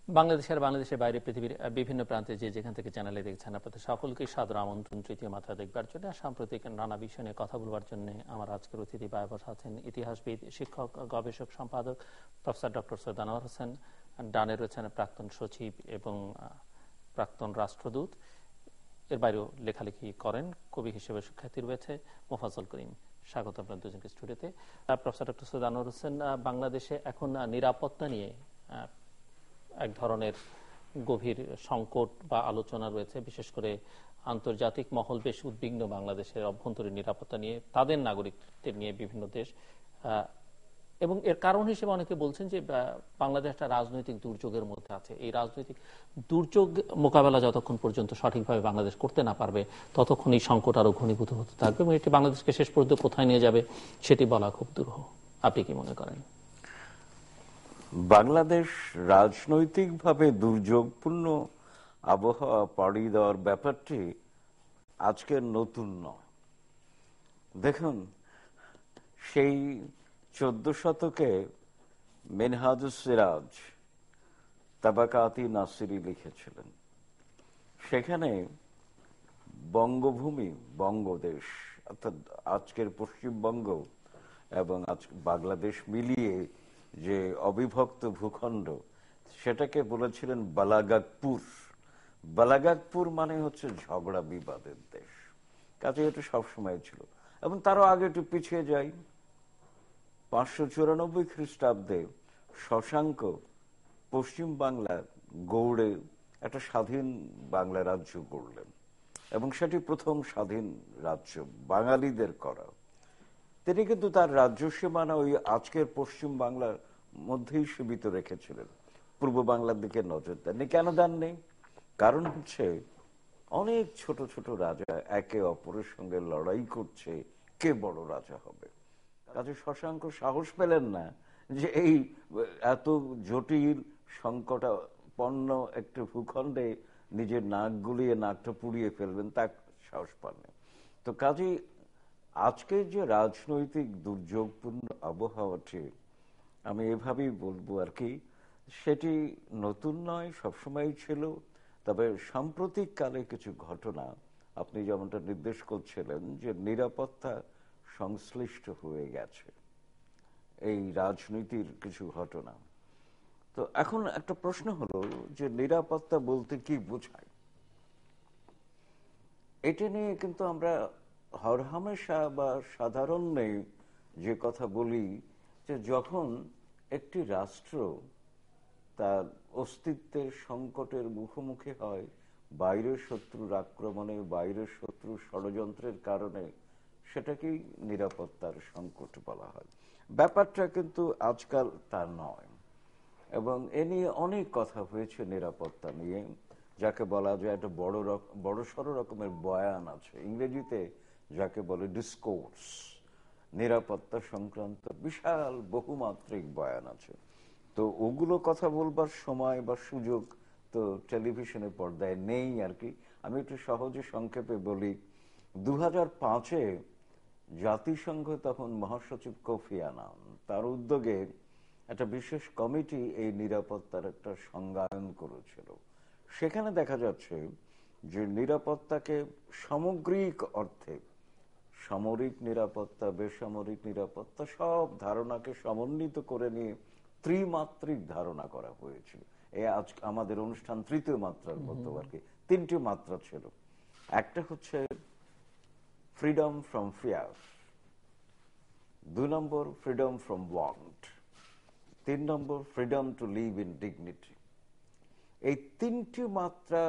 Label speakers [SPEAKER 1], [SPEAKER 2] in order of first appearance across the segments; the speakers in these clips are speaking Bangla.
[SPEAKER 1] বাংলাদেশের বাইরে পৃথিবীর বিভিন্ন প্রান্তে যে যেখান থেকে চ্যানেলে দেখছেন আপনাদের সকলকে সাদর আমন্ত্রণ তৃতীয় মাত্রা দেখবার জন্য। সাম্প্রতিক নানা বিষয় নিয়ে কথা বলবার জন্য আমার আজকের অতিথি বসা আছেন ইতিহাসবিদ, শিক্ষক, গবেষক, সম্পাদক প্রফেসর ডক্টর সৈয়দ আনোয়ার হোসেন। ডানে রয়েছেন প্রাক্তন সচিব এবং প্রাক্তন রাষ্ট্রদূত, এর বাইরেও লেখালেখি করেন, কবি হিসেবে সুখ্যাতি রয়েছে মোফাজ্জল করিম। স্বাগত আপনার দুজনকে স্টুডিওতে। প্রফেসর ডক্টর সৈয়দ আনোয়ার হোসেন, বাংলাদেশে এখন নিরাপত্তা নিয়ে এক ধরনের গভীর সংকট বা আলোচনা রয়েছে, বিশেষ করে আন্তর্জাতিক মহল বেশ উদ্বিগ্ন বাংলাদেশের অভ্যন্তরীণ নিরাপত্তা নিয়ে, তাদের নাগরিকদের নিয়ে বিভিন্ন দেশ। এবং এর কারণ হিসেবে অনেকে বলছেন যে বাংলাদেশ একটা রাজনৈতিক দুর্যোগের মধ্যে আছে। এই রাজনৈতিক দুর্যোগ মোকাবেলা যতক্ষণ পর্যন্ত সঠিকভাবে বাংলাদেশ করতে না পারবে ততক্ষণ এই সংকট আরো ঘনীভূত হতে থাকবে এবং এটি বাংলাদেশকে শেষ পর্যন্ত কোথায় নিয়ে যাবে সেটি বলা খুব দুরূহ। আপনি কি মনে করেন?
[SPEAKER 2] বাংলাদেশ রাজনৈতিকভাবে দুর্যোগপূর্ণ আবহাওয়া পাড়ি দেওয়ার ব্যাপারটি আজকে নতুন নয়। দেখুন, সেই 14 শতকে মিনহাজুস সিরাজ তাবাকাতি নাসিরি লিখেছিলেন। সেখানে বঙ্গভূমি, বঙ্গদেশ অর্থাৎ আজকের পশ্চিমবঙ্গ এবং বাংলাদেশ মিলিয়ে যে অবিভক্ত ভূখণ্ড, সেটাকে বলেছিলেন বালাগাগপুর। বালাগাগপুর মানে হচ্ছে ঝগড়া বিবাদের দেশ। কাজে এটা সবসময় ছিল। এবং তারও আগে একটু পিছিয়ে যাই, 594 খ্রিস্টাব্দে শশাঙ্ক পশ্চিম বাংলা গৌড়ে একটা স্বাধীন বাংলা রাজ্য গড়লেন এবং সেটি প্রথম স্বাধীন রাজ্য বাঙালিদের করা। তিনি কিন্তু তার রাজ্য সীমানা ওই আজকের পশ্চিম বাংলার মধ্যেই সীমিত রেখেছিলেন, পূর্ব বাংলার দিকে নজর দেননি। কেন দেননি? কারণ হচ্ছে অনেক ছোট ছোট রাজা একে অপরের সঙ্গে লড়াই করছে, কে বড় রাজা হবে। কাজে শশাঙ্ক সাহস পেলেন না যে এই এত জটিল সংকটাপন্ন একটি ভূখণ্ডে নিজের নাক গুলিয়ে নাকটা পুড়িয়ে ফেলবেন, তা সাহস পাননি। তো কাজেই আজকে যে রাজনৈতিক দুর্যোগপূর্ণ আবহাওয়াটি, আমি এভাবেই বলবো আর কি, সেটি নতুন নয়, সবসময় ছিল। তবে সাম্প্রতিক কালে কিছু ঘটনা, আপনি যেমনটা নির্দেশ করছিলেন যে নিরাপত্তা সংশ্লিষ্ট হয়ে গেছে এই রাজনীতির কিছু ঘটনা। তো এখন একটা প্রশ্ন হলো যে নিরাপত্তা বলতে কি বোঝায়। এটা নিয়ে কিন্তু আমরা হরহামেশা বা সাধারণ নেই যে কথা বলি যে যখন একটি রাষ্ট্র তার অস্তিত্বের সংকটের মুখোমুখি হয়, বাইরের শত্রুর আক্রমণে, বাইরের শত্রুর ষড়যন্ত্রের কারণে, সেটাকেই নিরাপত্তার সংকট বলা হয়। ব্যাপারটা কিন্তু আজকাল তা নয়। এবং এ নিয়ে অনেক কথা হয়েছে নিরাপত্তা নিয়ে, যাকে বলা যায় একটা বড়সড় রকমের বয়ান আছে, ইংরেজিতে যাকে বলে ডিসকোর্স। নিরাপত্তা সংক্রান্ত বিশাল বহুমাত্রিক বয়ান আছে। তো ওগুলো কথা বলবার সময় বা সুযোগ তো টেলিভিশনের পর্দায় নেই আর কি। আমি একটু সহজে সংক্ষেপে বলি, 2005-এ জাতিসংঘ তখন মহাসচিব কোফি আনান, তার উদ্যোগে একটা বিশেষ কমিটি এই নিরাপত্তার একটা সংজ্ঞায়ন করেছিল। সেখানে দেখা যাচ্ছে যে নিরাপত্তাকে সামগ্রিক অর্থে, সামরিক নিরাপত্তা, বেসামরিক নিরাপত্তা, সব ধারণাকে সমন্বিত করে নিয়ে ত্রিমাত্রিক ধারণা করা হয়েছিল। এই আজ আমাদের অনুষ্ঠান তৃতীয় মাত্রার মতো আর কি। 3টি মাত্রা ছিল। একটা হচ্ছে freedom from fear, 2 number freedom from want, 3 number freedom two live in dignity. এই 3টি মাত্রা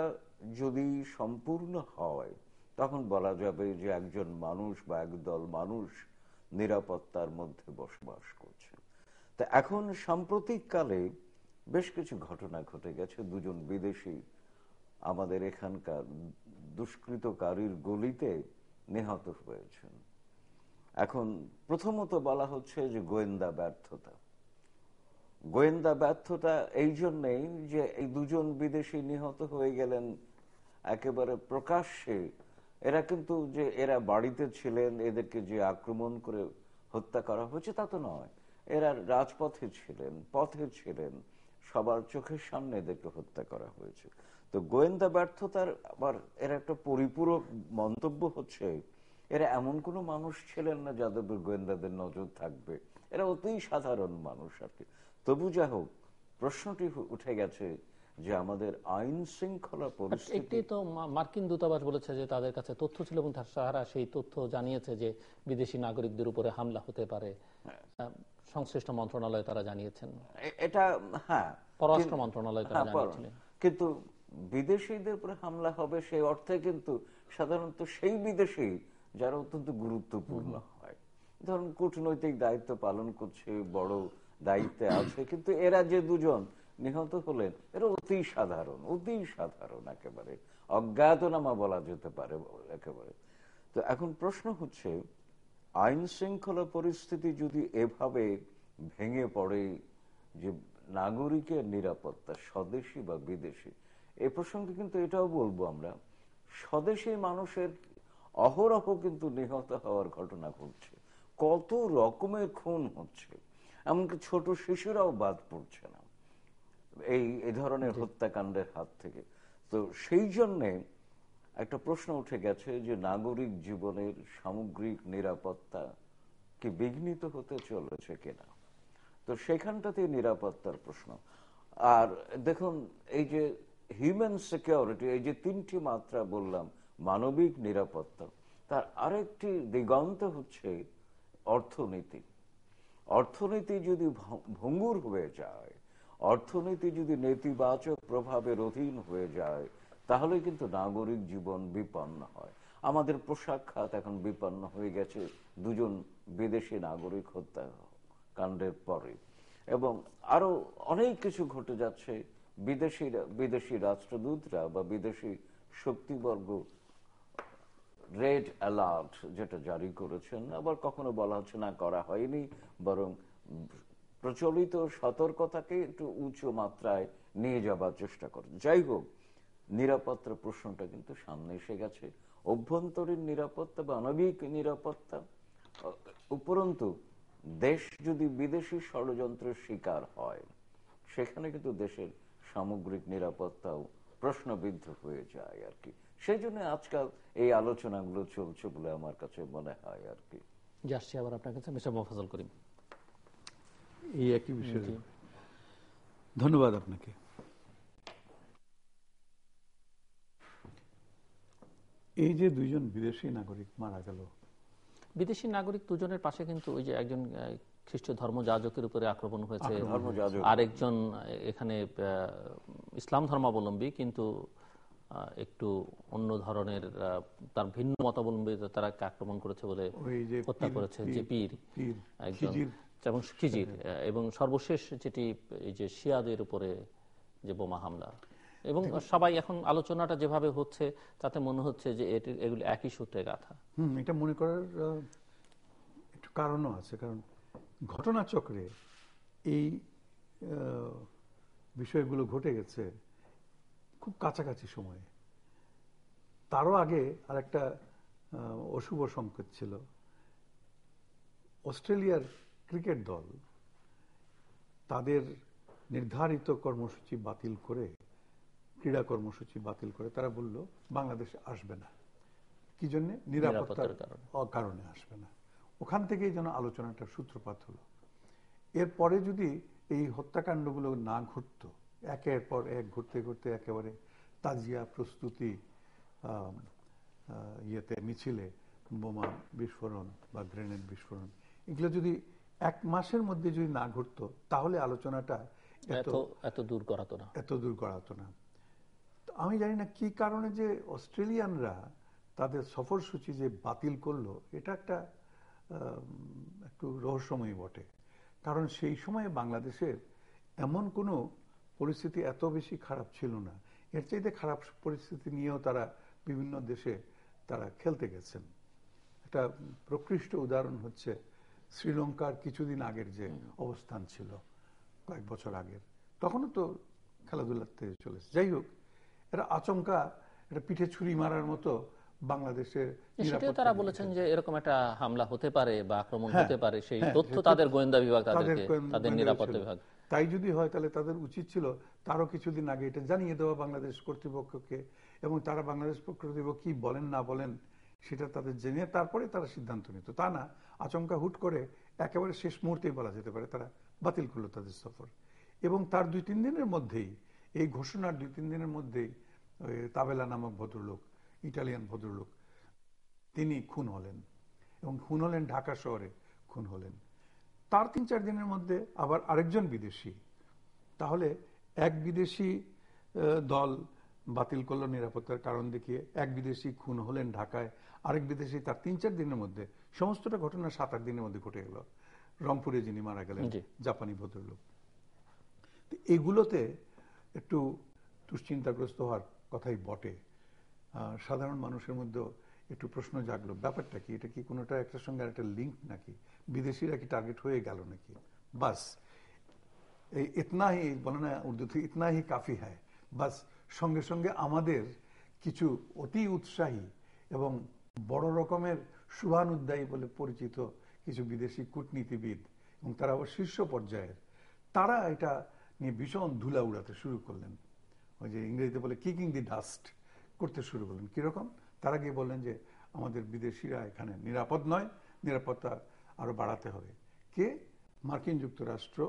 [SPEAKER 2] যদি সম্পূর্ণ হয় তখন বলা যাবে যে একজন মানুষ বা একদল মানুষ নিরাপত্তার মধ্যে বসবাস করছে। তা এখন সাম্প্রতিক কালে বেশ কিছু ঘটনা ঘটে গেছে। 2জন বিদেশি আমাদের এখানকার দুষ্কৃতকারীর গলিতে নিহত হয়েছেন। এখন প্রথমত বলা হচ্ছে যে গোয়েন্দা ব্যর্থতা। গোয়েন্দা ব্যর্থতা এই জন্যেই যে এই 2জন বিদেশি নিহত হয়ে গেলেন একেবারে প্রকাশ্যে। এরা কিন্তু যে এরা বাড়িতে ছিলেন, এদেরকে যে আক্রমণ করে হত্যা করা হয়েছে তা তো নয়। এরা রাজপথে ছিলেন, পথে ছিলেন, সবার চোখের সামনে এদেরকে হত্যা করা হয়েছে। তো গোয়েন্দা ব্যর্থতার আবার এর একটা পরিপূরক মন্তব্য হচ্ছে, এরা এমন কোনো মানুষ ছিলেন না যাদের গোয়েন্দাদের নজর থাকবে, এরা অতি সাধারণ মানুষ আর কি। তবু যা হোক, প্রশ্নটি উঠে গেছে যে আমাদের আইন শৃঙ্খলা পরিস্থিতি।
[SPEAKER 1] একটি তো মার্কিন দূতাবাস বলেছে যে তাদের কাছে তথ্য ছিল এবং তারা সেই তথ্য জানিয়েছে যে বিদেশি নাগরিকদের উপরে হামলা হতে পারে। সংশ্লিষ্ট মন্ত্রণালয় তারা জানিয়েছেন,
[SPEAKER 2] এটা হ্যাঁ,
[SPEAKER 1] পররাষ্ট্র মন্ত্রণালয় তারা জানিয়েছিলেন।
[SPEAKER 2] কিন্তু বিদেশিদের উপরে হামলা হবে সেই অর্থে কিন্তু সাধারণত সেই বিদেশি যারা অত্যন্ত গুরুত্বপূর্ণ হয়, ধরুন কূটনৈতিক দায়িত্ব পালন করছে, বড় দায়িত্বে আছে, কিন্তু এরা যে দুজন নিহত হলেন এরা অতি সাধারণ একেবারে অজ্ঞাতনামা বলা যেতে পারে একেবারে। তো এখন প্রশ্ন হচ্ছে, আইন শৃঙ্খলা পরিস্থিতি যদি এভাবে ভেঙে পড়ে, যে নাগরিকের নিরাপত্তা স্বদেশী বা বিদেশি, এ প্রসঙ্গে কিন্তু এটাও বলবো আমরা, স্বদেশী মানুষের অহরহ কিন্তু নিহত হওয়ার ঘটনা ঘটছে, কত রকমের খুন হচ্ছে, এমনকি ছোট শিশুরাও বাদ পড়ছে না এই ধরনের হত্যাকাণ্ডের হাত থেকে। তো সেই জন্যে একটা প্রশ্ন উঠে গেছে যে নাগরিক জীবনের সামগ্রিক নিরাপত্তা কি বিঘ্নিত হতে চলেছে কিনা। তো সেখানটাতে নিরাপত্তার প্রশ্ন। আর দেখুন, এই যে হিউম্যান সিকিউরিটি, এই যে তিনটি মাত্রা বললাম, মানবিক নিরাপত্তা, তার আরেকটি দিগন্ত হচ্ছে অর্থনীতি। অর্থনীতি যদি ভঙ্গুর হয়ে যায়, অর্থনীতি যদি নেতিবাচক প্রভাবের অধীন হয়ে যায়, তাহলে কিন্তু নাগরিক জীবন বিপন্ন হয়। আমাদের পোশাক খাত এখন বিপন্ন হয়ে গেছে দুজন বিদেশি নাগরিক হত্যাকাণ্ডের পরে, এবং আরো অনেক কিছু ঘটে যাচ্ছে। বিদেশি রাষ্ট্রদূতরা বা বিদেশি শক্তিবর্গ রেড অ্যালার্ট যেটা জারি করেছেন, আবার কখনো বলা হচ্ছে না করা হয়নি, বরং প্রচলিত সতর্কতাকে একটু উঁচু মাত্রায় নিয়ে যাবার চেষ্টা করে। যাই হোক, নিরাপত্তার প্রশ্নটা কিন্তু সামনে এসে গেছে। অভ্যন্তরীণ নিরাপত্তা বা আণবিক নিরাপত্তা, উপরন্তু দেশ যদি বিদেশি ষড়যন্ত্রের শিকার হয়, সেখানে কিন্তু দেশের সামগ্রিক নিরাপত্তাও প্রশ্নবিদ্ধ হয়ে যায় আর কি। সেই জন্য আজকাল এই আলোচনাগুলো চলছে বলে আমার কাছে মনে হয় আর কি।
[SPEAKER 1] যাচ্ছি আবার আপনার কাছে, মিস্টার মোফাজ্জল করিম।
[SPEAKER 3] এই একই বিষয়। ধন্যবাদ আপনাকে। এই যে দুইজন বিদেশি নাগরিক মারা গেল,
[SPEAKER 1] বিদেশি নাগরিক দুজনের পাশে কিন্তু ওই যে একজন খ্রিস্ট ধর্মযাজকের উপরে আক্রমণ হয়েছে, আরেকজন এখানে ইসলাম ধর্মাবলম্বী কিন্তু একটু অন্য ধরনের, তার ভিন্ন মতাবলম্বী, তারা আক্রমণ করেছে বলে হত্যা করেছে, যে পীর একজন, যেমন খিজির, এবং সর্বশেষ যেটি এই যে শিয়াদের উপরে যে বোমা হামলা। এবং সবাই এখন আলোচনাটা যেভাবে হচ্ছে তাতে মনে হচ্ছে যে এগুলো একই সূত্রে গাথা।
[SPEAKER 3] এটা মনে করার একটু কারণও আছে, কারণ ঘটনাচক্রে এই বিষয়গুলো ঘটে গেছে খুব কাছাকাছি সময়ে। তারও আগে আরেকটা অশুভ সংকেত ছিল। অস্ট্রেলিয়ার ক্রিকেট দল তাদের নির্ধারিত কর্মসূচি বাতিল করে, ক্রীড়া কর্মসূচি বাতিল করে তারা বলল বাংলাদেশে আসবে না। কি জন্য? নিরাপত্তার কারণে আসবে না। ওখান থেকেই যেন আলোচনাটার সূত্রপাত হলো। এরপরে যদি এই হত্যাকাণ্ডগুলো না ঘটতো, একের পর এক ঘটতে ঘটতে একেবারে তাজিয়া প্রস্তুতি, মিছিলে বোমা বিস্ফোরণ বা গ্রেনেড বিস্ফোরণ, এগুলো যদি এক মাসের মধ্যে যদি না ঘটতো, তাহলে আলোচনাটা
[SPEAKER 1] এত দূর গড়াতো না।
[SPEAKER 3] আমি জানি না কি কারণে যে অস্ট্রেলিয়ানরা তাদের সফর সূচি যে বাতিল করলো, এটা একটা একটু রহস্যময় বটে। কারণ সেই সময়ে বাংলাদেশের এমন কোনো পরিস্থিতি এত বেশি খারাপ ছিল না। এর চাইতে খারাপ পরিস্থিতি নিয়েও তারা বিভিন্ন দেশে তারা খেলতে গেছেন। একটা প্রকৃষ্ট উদাহরণ হচ্ছে শ্রীলঙ্কার কিছুদিন আগের যে অবস্থান ছিল, কয়েক বছর আগের, তখনও তো খেলাধুলাতে চলেছে। যাই হোক, এটা আচমকা এটা পিঠে ছুরি মারার মতো বাংলাদেশের,
[SPEAKER 1] সেটাও তারা বলেছেন যে এরকম একটা হামলা হতে পারে বা আক্রমণ হতে পারে, সেই তথ্য তাদের গোয়েন্দা বিভাগ, তাদের নিরাপত্তা বিভাগ
[SPEAKER 3] তাই যদি হয় তাহলে তাদের উচিত ছিল তারও কিছুদিন আগে এটা জানিয়ে দেওয়া বাংলাদেশ কর্তৃপক্ষকে, এবং তারা বাংলাদেশ কর্তৃপক্ষ কি বলেন না বলেন সেটা তাদের জেনে তারপরে তারা সিদ্ধান্ত নিত। তা না আচমকা হুট করে একেবারে শেষ মুহূর্তেই বলা যেতে পারে তারা বাতিল করলো তাদের সফর। এবং তার 2-3 দিনের মধ্যেই, এই ঘোষণার 2-3 দিনের মধ্যেই তাবেলা নামক ভদ্রলোক, ইটালিয়ান ভদ্রলোক, তিনি খুন হলেন, এবং খুন হলেন ঢাকা শহরে খুন হলেন। তার 3-4 দিনের মধ্যে আবার আরেকজন বিদেশি, তাহলে এক বিদেশি দল বাতিল করলো নিরাপত্তার কারণ দেখিয়ে, এক বিদেশি খুন হলেন ঢাকায়, আরেক বিদেশি তার 3-4 দিনের মধ্যে, সমস্তটা ঘটনা 7-8 দিনের মধ্যে ঘটে গেল। রংপুরে যিনি মারা গেলেন জাপানি ভদ্রলোক। এগুলোতে একটু দুশ্চিন্তাগ্রস্ত হওয়ার কথাই বটে। সাধারণ মানুষের মধ্যে একটু প্রশ্ন জাগলো, ব্যাপারটা কি, এটা কি কোনোটা একটার সঙ্গে একটা লিঙ্ক নাকি, বিদেশিরা কি টার্গেট হয়ে গেল নাকি? বাস এই ইতনা হি বলে না উর্দুতে, ইতনা হি কাফি হ্যায়। বাস সঙ্গে সঙ্গে আমাদের কিছু অতি উৎসাহী এবং বড় রকমের শুভানুদ্দায়ী বলে পরিচিত কিছু বিদেশি কূটনীতিবিদ, এবং তারা আবার শীর্ষ পর্যায়ের, তারা এটা নিয়ে ভীষণ ধুলা উড়াতে শুরু করলেন। ওই যে ইংরেজিতে বলে কিকিং দি ডাস্ট করতে শুরু করলেন। কিরকম? তারা গিয়ে বললেন যে আমাদের বিদেশিরা এখানে নিরাপদ নয়, নিরাপত্তা আরো বাড়াতে হবে। কে? মার্কিন যুক্তরাষ্ট্র,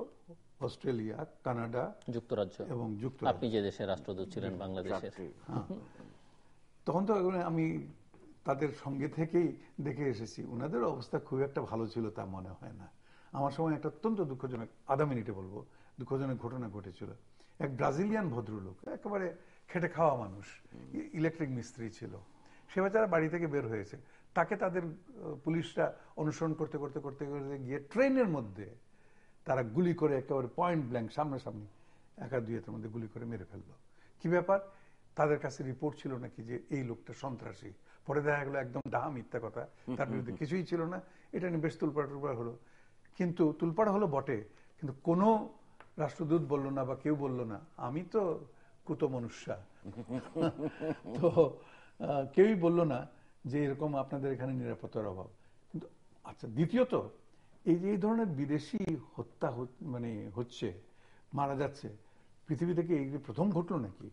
[SPEAKER 3] অস্ট্রেলিয়া, কানাডা,
[SPEAKER 1] যুক্তরাজ্য
[SPEAKER 3] এবং যুক্তরাজ্য।
[SPEAKER 1] আপনি যে দেশের রাষ্ট্রদূত ছিলেন বাংলাদেশের।
[SPEAKER 3] তখন তো আমি তাদের সঙ্গে থেকেই দেখে এসেছি, ওনাদের অবস্থা খুব একটা ভালো ছিল তা মনে হয় না। আমার সময় একটা অত্যন্ত দুঃখজনক, আধা মিনিটে বলবো, দুঃখজনক ঘটনা ঘটেছিল। এক ব্রাজিলিয়ান ভদ্রলোক, একেবারে খেটে খাওয়া মানুষ, ইলেকট্রিক মিস্ত্রি ছিল, সে বেচারা বাড়ি থেকে বের হয়েছে, তাকে তাদের পুলিশরা অনুসরণ করতে করতে করতে করতে গিয়ে ট্রেনের মধ্যে তারা গুলি করে একেবারে পয়েন্ট ব্ল্যাঙ্ক সামনাসামনি 1-2 মধ্যে গুলি করে মেরে ফেললো। কি ব্যাপার? তাদের কাছে রিপোর্ট ছিল নাকি যে এই লোকটা সন্ত্রাসী। পরে দেখা গেল একদম ডাহা মিথ্যা কথা, তার বিরুদ্ধে কিছুই ছিল না। এটা নিয়ে বেশ তুলপাড় টুলপাড় হলো, কিন্তু তুলপাড় হলো বটে, কিন্তু কোনো রাষ্ট্রদূত বলল না বা কেউ বলল না আমি তো কুত মনুষ্যা, তো কেউই বলল না যে এরকম আপনাদের এখানে নিরাপত্তার অভাব। কিন্তু আচ্ছা, দ্বিতীয়ত এই যে এই ধরনের বিদেশি হত্যা মানে হচ্ছে, মারা যাচ্ছে, পৃথিবী থেকে এই প্রথম ঘটলো নাকি?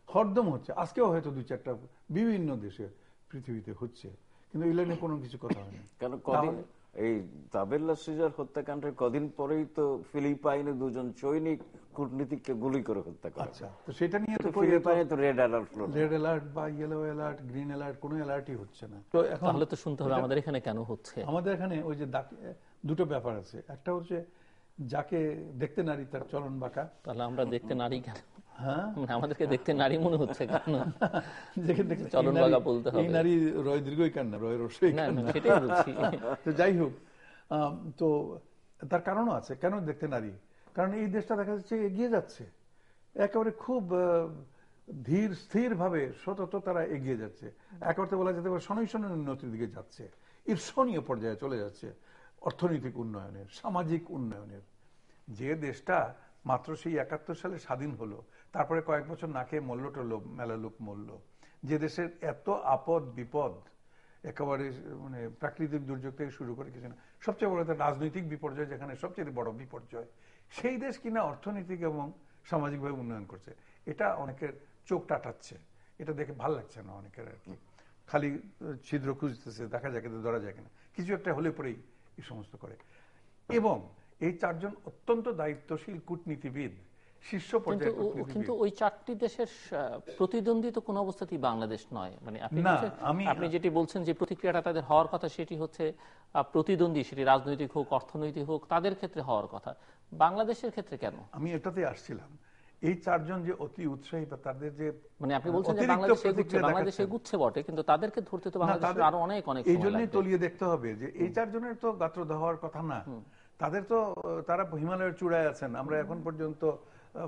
[SPEAKER 3] হরদম হচ্ছে, আজকেও হয়তো 2-4টা বিভিন্ন দেশে পৃথিবীতে হচ্ছে, কিন্তু এগুলো নিয়ে কোনো কিছু কথা হয় না।
[SPEAKER 2] কেন কদিন এই তাবেল্লা সিজার হত্যাকাণ্ডের কদিন পরেই তো ফিলিপাইনে 2জন সৈনিক কূটনীতিককে গুলি করে হত্যা করে।
[SPEAKER 3] আচ্ছা, তো সেটা নিয়ে তো
[SPEAKER 2] ফিলিপাইনে তো রেড
[SPEAKER 3] অ্যালার্ট বা ইয়েলো অ্যালার্ট, গ্রিন অ্যালার্ট, কোনো অ্যালার্টই হচ্ছে না। তো এখন
[SPEAKER 1] তাহলে তো শুনতে হবে আমাদের এখানে কেন হচ্ছে।
[SPEAKER 3] আমাদের এখানে ওই যে দুটো ব্যাপার আছে, একটা হচ্ছে যাকে দেখতে নারী তার চলন বাঁকা।
[SPEAKER 1] তাহলে আমরা দেখতে নারী কেন?
[SPEAKER 3] হ্যাঁ,
[SPEAKER 1] আমাদেরকে দেখতে নারী মনে হচ্ছে কেন?
[SPEAKER 3] যেখানে দেখতে
[SPEAKER 1] চলন বাঁকা বলতে হবে।
[SPEAKER 3] এই নারী রয় দীর্ঘই কান না, রয় রস্যই কান না,
[SPEAKER 1] সেটাই বলছি।
[SPEAKER 3] তো যাই হোক, তো তার কারণও আছে কেন দেখতে নারী। কারণ এই দেশটা দেখা যাচ্ছে এগিয়ে যাচ্ছে, একেবারে খুব ধীর স্থির ভাবে সতত তারা এগিয়ে যাচ্ছে। এক অর্থে বলা যেতে পারে সনৈসনের উন্নতির দিকে যাচ্ছে, ঈর্ষণীয় পর্যায়ে চলে যাচ্ছে অর্থনৈতিক উন্নয়নের, সামাজিক উন্নয়নের। যে দেশটা মাত্র সেই 71 সালে স্বাধীন হলো, তারপরে কয়েক বছর না খেয়ে মরল টরল, মেলা লোক মরল, যে দেশের এত আপদ বিপদ, একেবারে মানে প্রাকৃতিক দুর্যোগ থেকে শুরু করে কিছু না, সবচেয়ে বড় রাজনৈতিক বিপর্যয় যেখানে সবচেয়ে বড় বিপর্যয়, সেই দেশ কিনা অর্থনৈতিক এবং সামাজিকভাবে উন্নয়ন করছে। এটা অনেকের চোখ টাটাচ্ছে, এটা দেখে ভাল লাগছে না অনেকের আর কি। খালি ছিদ্র খুঁজতেছে, দেখা যায় কিন্তু ধরা যায় কিনা, কিছু একটা হলে পরেই এই সমস্ত করে। এবং এই 4 জন অত্যন্ত দায়িত্বশীল কূটনীতিবিদ, শীর্ষ পর্যায়ে।
[SPEAKER 1] কিন্তু ওই 4টি দেশের প্রতিদ্বন্দ্বী তো কোনো অবস্থাতেই বাংলাদেশ নয়। মানে আপনি যেটি বলছেন যে প্রতিক্রিয়াটা তাদের হওয়ার কথা, সেটি হচ্ছে প্রতিদ্বন্দ্বী, সেটি রাজনৈতিক হোক অর্থনৈতিক হোক, তাদের ক্ষেত্রে হওয়ার কথা। বাংলাদেশের ক্ষেত্রে কেন? আমি
[SPEAKER 3] এটাতে আসছিলাম। এই 4 জন যে অতি উৎসাহী বা তাদের যে,
[SPEAKER 1] মানে আপনি বলছেন যে বাংলাদেশ এগুচ্ছে বটে, কিন্তু তাদেরকে ধরতে তো বাংলাদেশের আরো অনেক
[SPEAKER 3] এই জন্যই তলিয়ে দেখতে হবে যে এই 4 জনের তো গাত্রদাহ হওয়ার কথা না। তাদের তো, তারা হিমালয়ের চূড়ায় আছেন, আমরা এখন পর্যন্ত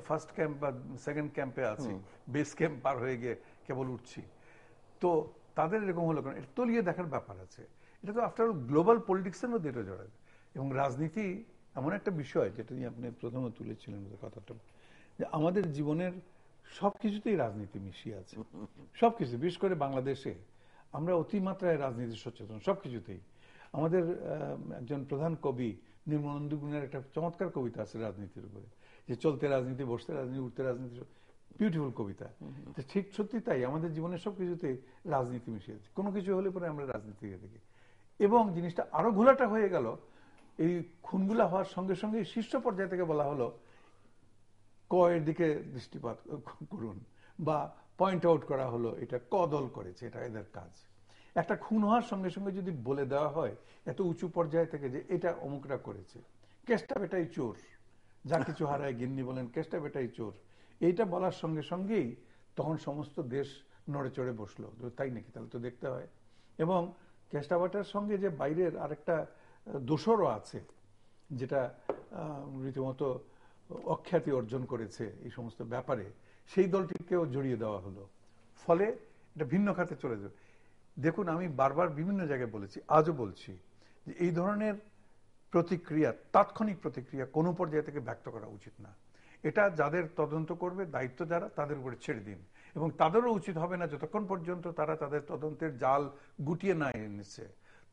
[SPEAKER 3] ফার্স্ট ক্যাম্প বা সেকেন্ড ক্যাম্পে আছি, বেস ক্যাম্প পার হয়ে গিয়ে কেবল উঠছি। তো তাদের এরকম হলো কেন, এটা তলিয়ে দেখার ব্যাপার আছে। এটা তো আফটার গ্লোবাল পলিটিক্সের মধ্যে এটা জড়ায়। এবং রাজনীতি এমন একটা বিষয় যেটা নিয়ে আপনি প্রথমে তুলেছিলেন কথাটা, যে আমাদের জীবনের সবকিছুতেই রাজনীতি মিশিয়ে আছে, সবকিছু। বিশেষ করে বাংলাদেশে আমরা অতিমাত্রায় রাজনীতি সচেতন সবকিছুতেই। আমাদের একজন প্রধান কবি নির্মলেন্দু গুণের একটা চমৎকার কবিতা আছে রাজনীতির উপরে, যে চলতে রাজনীতি, বসতে রাজনীতি, উঠতে রাজনীতি, বিউটিফুল কবিতা। ঠিক সত্যি তাই, আমাদের জীবনের সবকিছুতে রাজনীতি মিশিয়েছে। কোনো কিছু হলে পরে আমরা রাজনীতি দেখি, এবং জিনিসটা আরো ঘোলাটা হয়ে গেল এই খুনগুলা হওয়ার সঙ্গে সঙ্গে শীর্ষ পর্যায় থেকে বলা হলো ক এর দিকে দৃষ্টিপাত করুন, বা পয়েন্ট আউট করা হলো এটা ক দল করেছে, এটা এদের কাজ। একটা খুন হওয়ার সঙ্গে সঙ্গে যদি বলে দেওয়া হয় এত উঁচু পর্যায় থেকে যে এটা অমুকরা করেছে, কেষ্টা বেটাই চোর, যা কিছু হারায় গিন্নি বলেন কেষ্টা বেটাই চোর, এইটা বলার সঙ্গে সঙ্গেই তখন সমস্ত দেশ নড়ে চড়ে বসলো, তাই নাকি, তাহলে তো দেখতে হয়। এবং কেষ্টা বেটার সঙ্গে যে বাইরের আরেকটা দোসরও আছে, যেটা রীতিমতো অখ্যাতি অর্জন করেছে এই সমস্ত ব্যাপারে, সেই দলটিকেও জড়িয়ে দেওয়া হলো। ফলে এটা ভিন্ন খাতে চলে যাবে। দেখুন, আমি বারবার বিভিন্ন জায়গায় বলেছি, আজও বলছি, যে এই ধরনের প্রতিক্রিয়া, তাৎক্ষণিক প্রতিক্রিয়া কোনো পর্যায়ে থেকে ব্যক্ত করা উচিত না। এটা যাদের তদন্ত করবে, দায়িত্ব যারা, তাদের উপরে ছেড়ে দিন। এবং তাদেরও উচিত হবে না, যতক্ষণ পর্যন্ত তারা তাদের তদন্তের জাল গুটিয়ে না এনেছে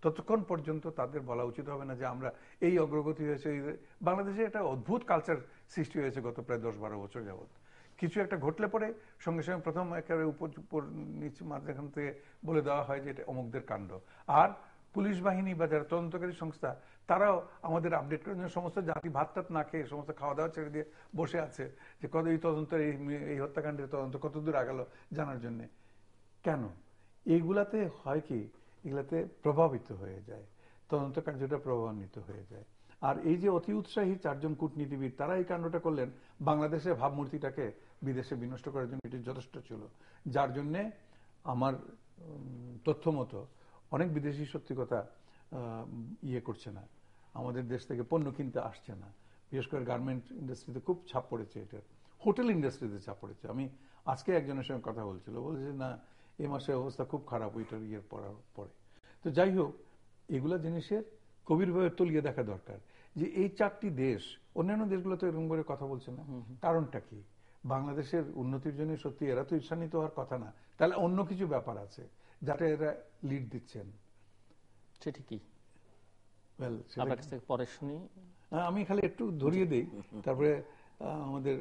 [SPEAKER 3] ততক্ষণ পর্যন্ত তাদের বলা উচিত হবে না যে আমরা এই অগ্রগতি হয়েছে। বাংলাদেশে একটা অদ্ভুত কালচার সৃষ্টি হয়েছে গত প্রায় 10-12 বছর যাবৎ। কিছু একটা ঘটলে পরে সঙ্গে সঙ্গে প্রথম একেবারে উপর নিচে মাঝখান থেকে বলে দেওয়া হয় যে এটা অমুকদের কাণ্ড। আর পুলিশ বাহিনী বা যারা তদন্তকারী সংস্থা, তারাও আমাদের আপডেট করার জন্য সমস্ত জাতি ভাত টাত না খেয়ে সমস্ত খাওয়া দাওয়া ছেড়ে দিয়ে বসে আছে যে কত এই তদন্তের এই হত্যাকাণ্ডের তদন্ত কতদূর আগালো জানার জন্য। কেন? এইগুলাতে হয় কি, এগুলাতে প্রভাবিত হয়ে যায়, তদন্ত কার্যটা প্রভাবান্বিত হয়ে যায়। আর এই যে অতি উৎসাহী 4 জন কূটনীতিবিদ, তারা এই কাণ্ডটা করলেন, বাংলাদেশের ভাবমূর্তিটাকে বিদেশে বিনষ্ট করার জন্য এটি যথেষ্ট ছিল। যার জন্যে আমার তথ্য মতো অনেক বিদেশি সত্যি কথা ইয়ে করছে না, আমাদের দেশ থেকে পণ্য কিনতে আসছে না। বিশেষ করে গার্মেন্ট ইন্ডাস্ট্রিতে খুব ছাপ পড়েছে, এটা হোটেল ইন্ডাস্ট্রিতে ছাপ পড়েছে। আমি আজকে একজনের সঙ্গে কথা বলছিল, বলছে না এই মাসের অবস্থা খুব খারাপ ওইটার ইয়ের পড়ার পরে। তো যাই হোক, এগুলা জিনিসের গভীরভাবে তলিয়ে দেখা দরকার যে এই 4টি দেশ, অন্যান্য দেশগুলো তো এরকম করে কথা বলছে না, কারণটা কি? বাংলাদেশের উন্নতির জন্য সত্যি এরা তো ঈর্ষান্বিত হওয়ার কথা না, তাহলে অন্য কিছু ব্যাপার আছে যাতে এরা লিড দিচ্ছেন।
[SPEAKER 1] সেটা কি? আপনার কাছ থেকে পরে শুনি।
[SPEAKER 3] আমি খালি একটু ধরিয়ে দেই, তারপরে আমাদের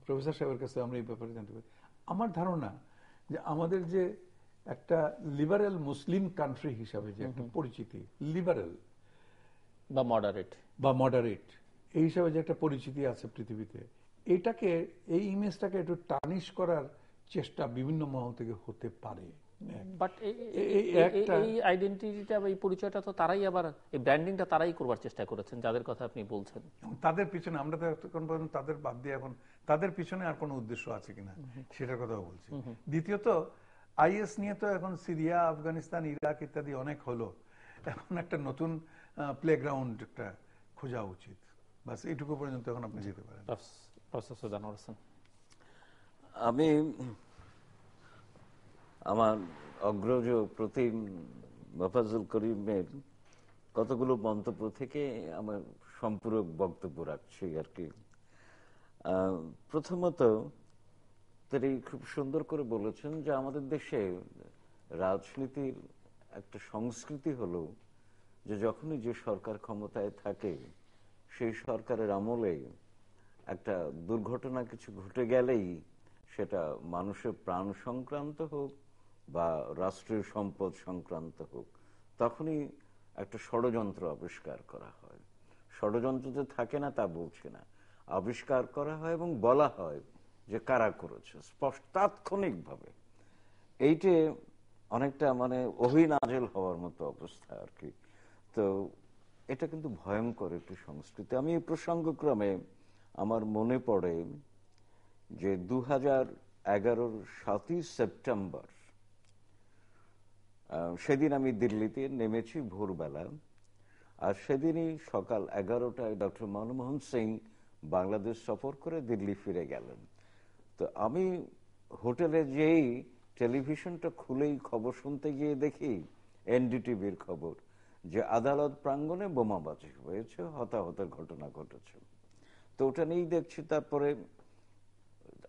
[SPEAKER 3] প্রফেসর সাহেবের কাছে আমরা এই ব্যাপারে জানতে পারি। আমার ধারণা যে আমাদের যে একটা লিবারেল মুসলিম কান্ট্রি হিসাবে যে একটা পরিচিতি, লিবারেল বা মডারেট এই হিসাবে যে একটা পরিচিতি আছে পৃথিবীতে, এটাকে, এই ইমেজটাকে একটু টার্নিশ করার চেষ্টা বিভিন্ন মহল থেকে হতে পারে।
[SPEAKER 1] বাট এই আইডেন্টিটিটা বা এই পরিচয়টা তো তারাই, আবার এই ব্র্যান্ডিংটা তারাই করবার চেষ্টা করেছেন যাদের কথা আপনি বলছেন।
[SPEAKER 3] তাদের পিছনে আমরা তো এখন পর্যন্ত তাদের বাদ দিয়ে এখন তাদের পিছনে আর কোনো উদ্দেশ্য আছে কিনা সেটার কথাও বলছি। দ্বিতীয়ত, আইএস নিয়ে তো এখন সিরিয়া, আফগানিস্তান, ইরাক ইত্যাদি অনেক হলো, এখন একটা নতুন প্লেগ্রাউন্ড একটা খোঁজা উচিত। বাস এইটুকু পর্যন্ত এখন আপনি যেতে পারেন।
[SPEAKER 2] আমি আমার অগ্রজ প্রতিম মোফাজ্জল করিমের কতগুলো মন্তব্য থেকে আমার সম্পূরক বক্তব্য রাখছি আর কি। প্রথমত, তিনি খুব সুন্দর করে বলেছেন যে আমাদের দেশে রাজনীতির একটা সংস্কৃতি হলো যে যখনই যে সরকার ক্ষমতায় থাকে সেই সরকারের আমলে একটা দুর্ঘটনা কিছু ঘটে গেলেই, সেটা মানুষের প্রাণ সংক্রান্ত হোক বা রাষ্ট্রীয় সম্পদ সংক্রান্ত হোক, তখনই একটা ষড়যন্ত্র আবিষ্কার করা হয়। ষড়যন্ত্র যে থাকে না তা বলছি না, আবিষ্কার করা হয় এবং বলা হয় যে কারা করেছে স্পষ্ট তাৎক্ষণিকভাবে। এইটা অনেকটা মানে অভিনাজেল হওয়ার মতো অবস্থা আর কি। তো এটা কিন্তু ভয়ঙ্কর একটি সংস্কৃতি। আমি এই প্রসঙ্গক্রমে আমার মনে পড়ে যে 2011 7ই সেপ্টেম্বর, সেদিন আমি দিল্লিতে নেমেছি ভোরবেলা, আর সেদিনই সকাল 11টায় ডক্টর মনমোহন সিং বাংলাদেশ সফর করে দিল্লি ফিরে গেলেন। তো আমি হোটেলে যেই টেলিভিশনটা খুলেই খবর শুনতে গিয়ে দেখি এনডিটিভির খবর যে আদালত প্রাঙ্গণে বোমাবাজি হয়েছে, হতাহতের ঘটনা ঘটেছে। তো ওটা নিয়েই দেখছি। তারপরে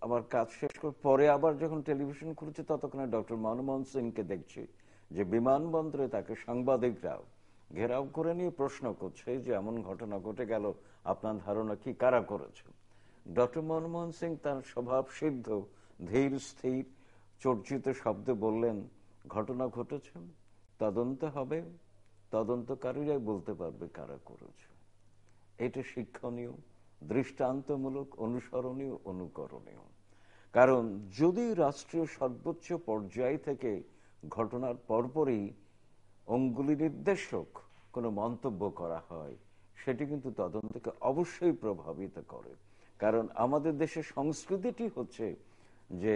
[SPEAKER 2] আমার কাজ শেষ করে পরে আবার যখন টেলিভিশন খুলেছে ততক্ষণে ডক্টর মনমোহন সিংকে দেখছি যে বিমানবন্দরে তাকে সাংবাদিকরাও ঘেরাও করে নিয়ে প্রশ্ন করছে যে এমন ঘটনা ঘটে গেল, আপনার ধারণা কি কারা করেছেন? ডক্টর মনমোহন সিং তার স্বভাব সিদ্ধ ধীর স্থির চর্চিত শব্দে বললেন, ঘটনা ঘটেছে, তদন্ত হবে, তদন্তকারীরাই বলতে পারবে কারা করেছে। এটা শিক্ষণীয়, দৃষ্টান্তমূলক, অনুসরণীয়, অনুকরণীয়। কারণ যদি রাষ্ট্রীয় সর্বোচ্চ পর্যায় থেকে ঘটনার পরপরই অঙ্গুলি নির্দেশক কোনো মন্তব্য করা হয়, সেটি কিন্তু তদন্তকে অবশ্যই প্রভাবিত করে। কারণ আমাদের দেশের সংস্কৃতিটি হচ্ছে যে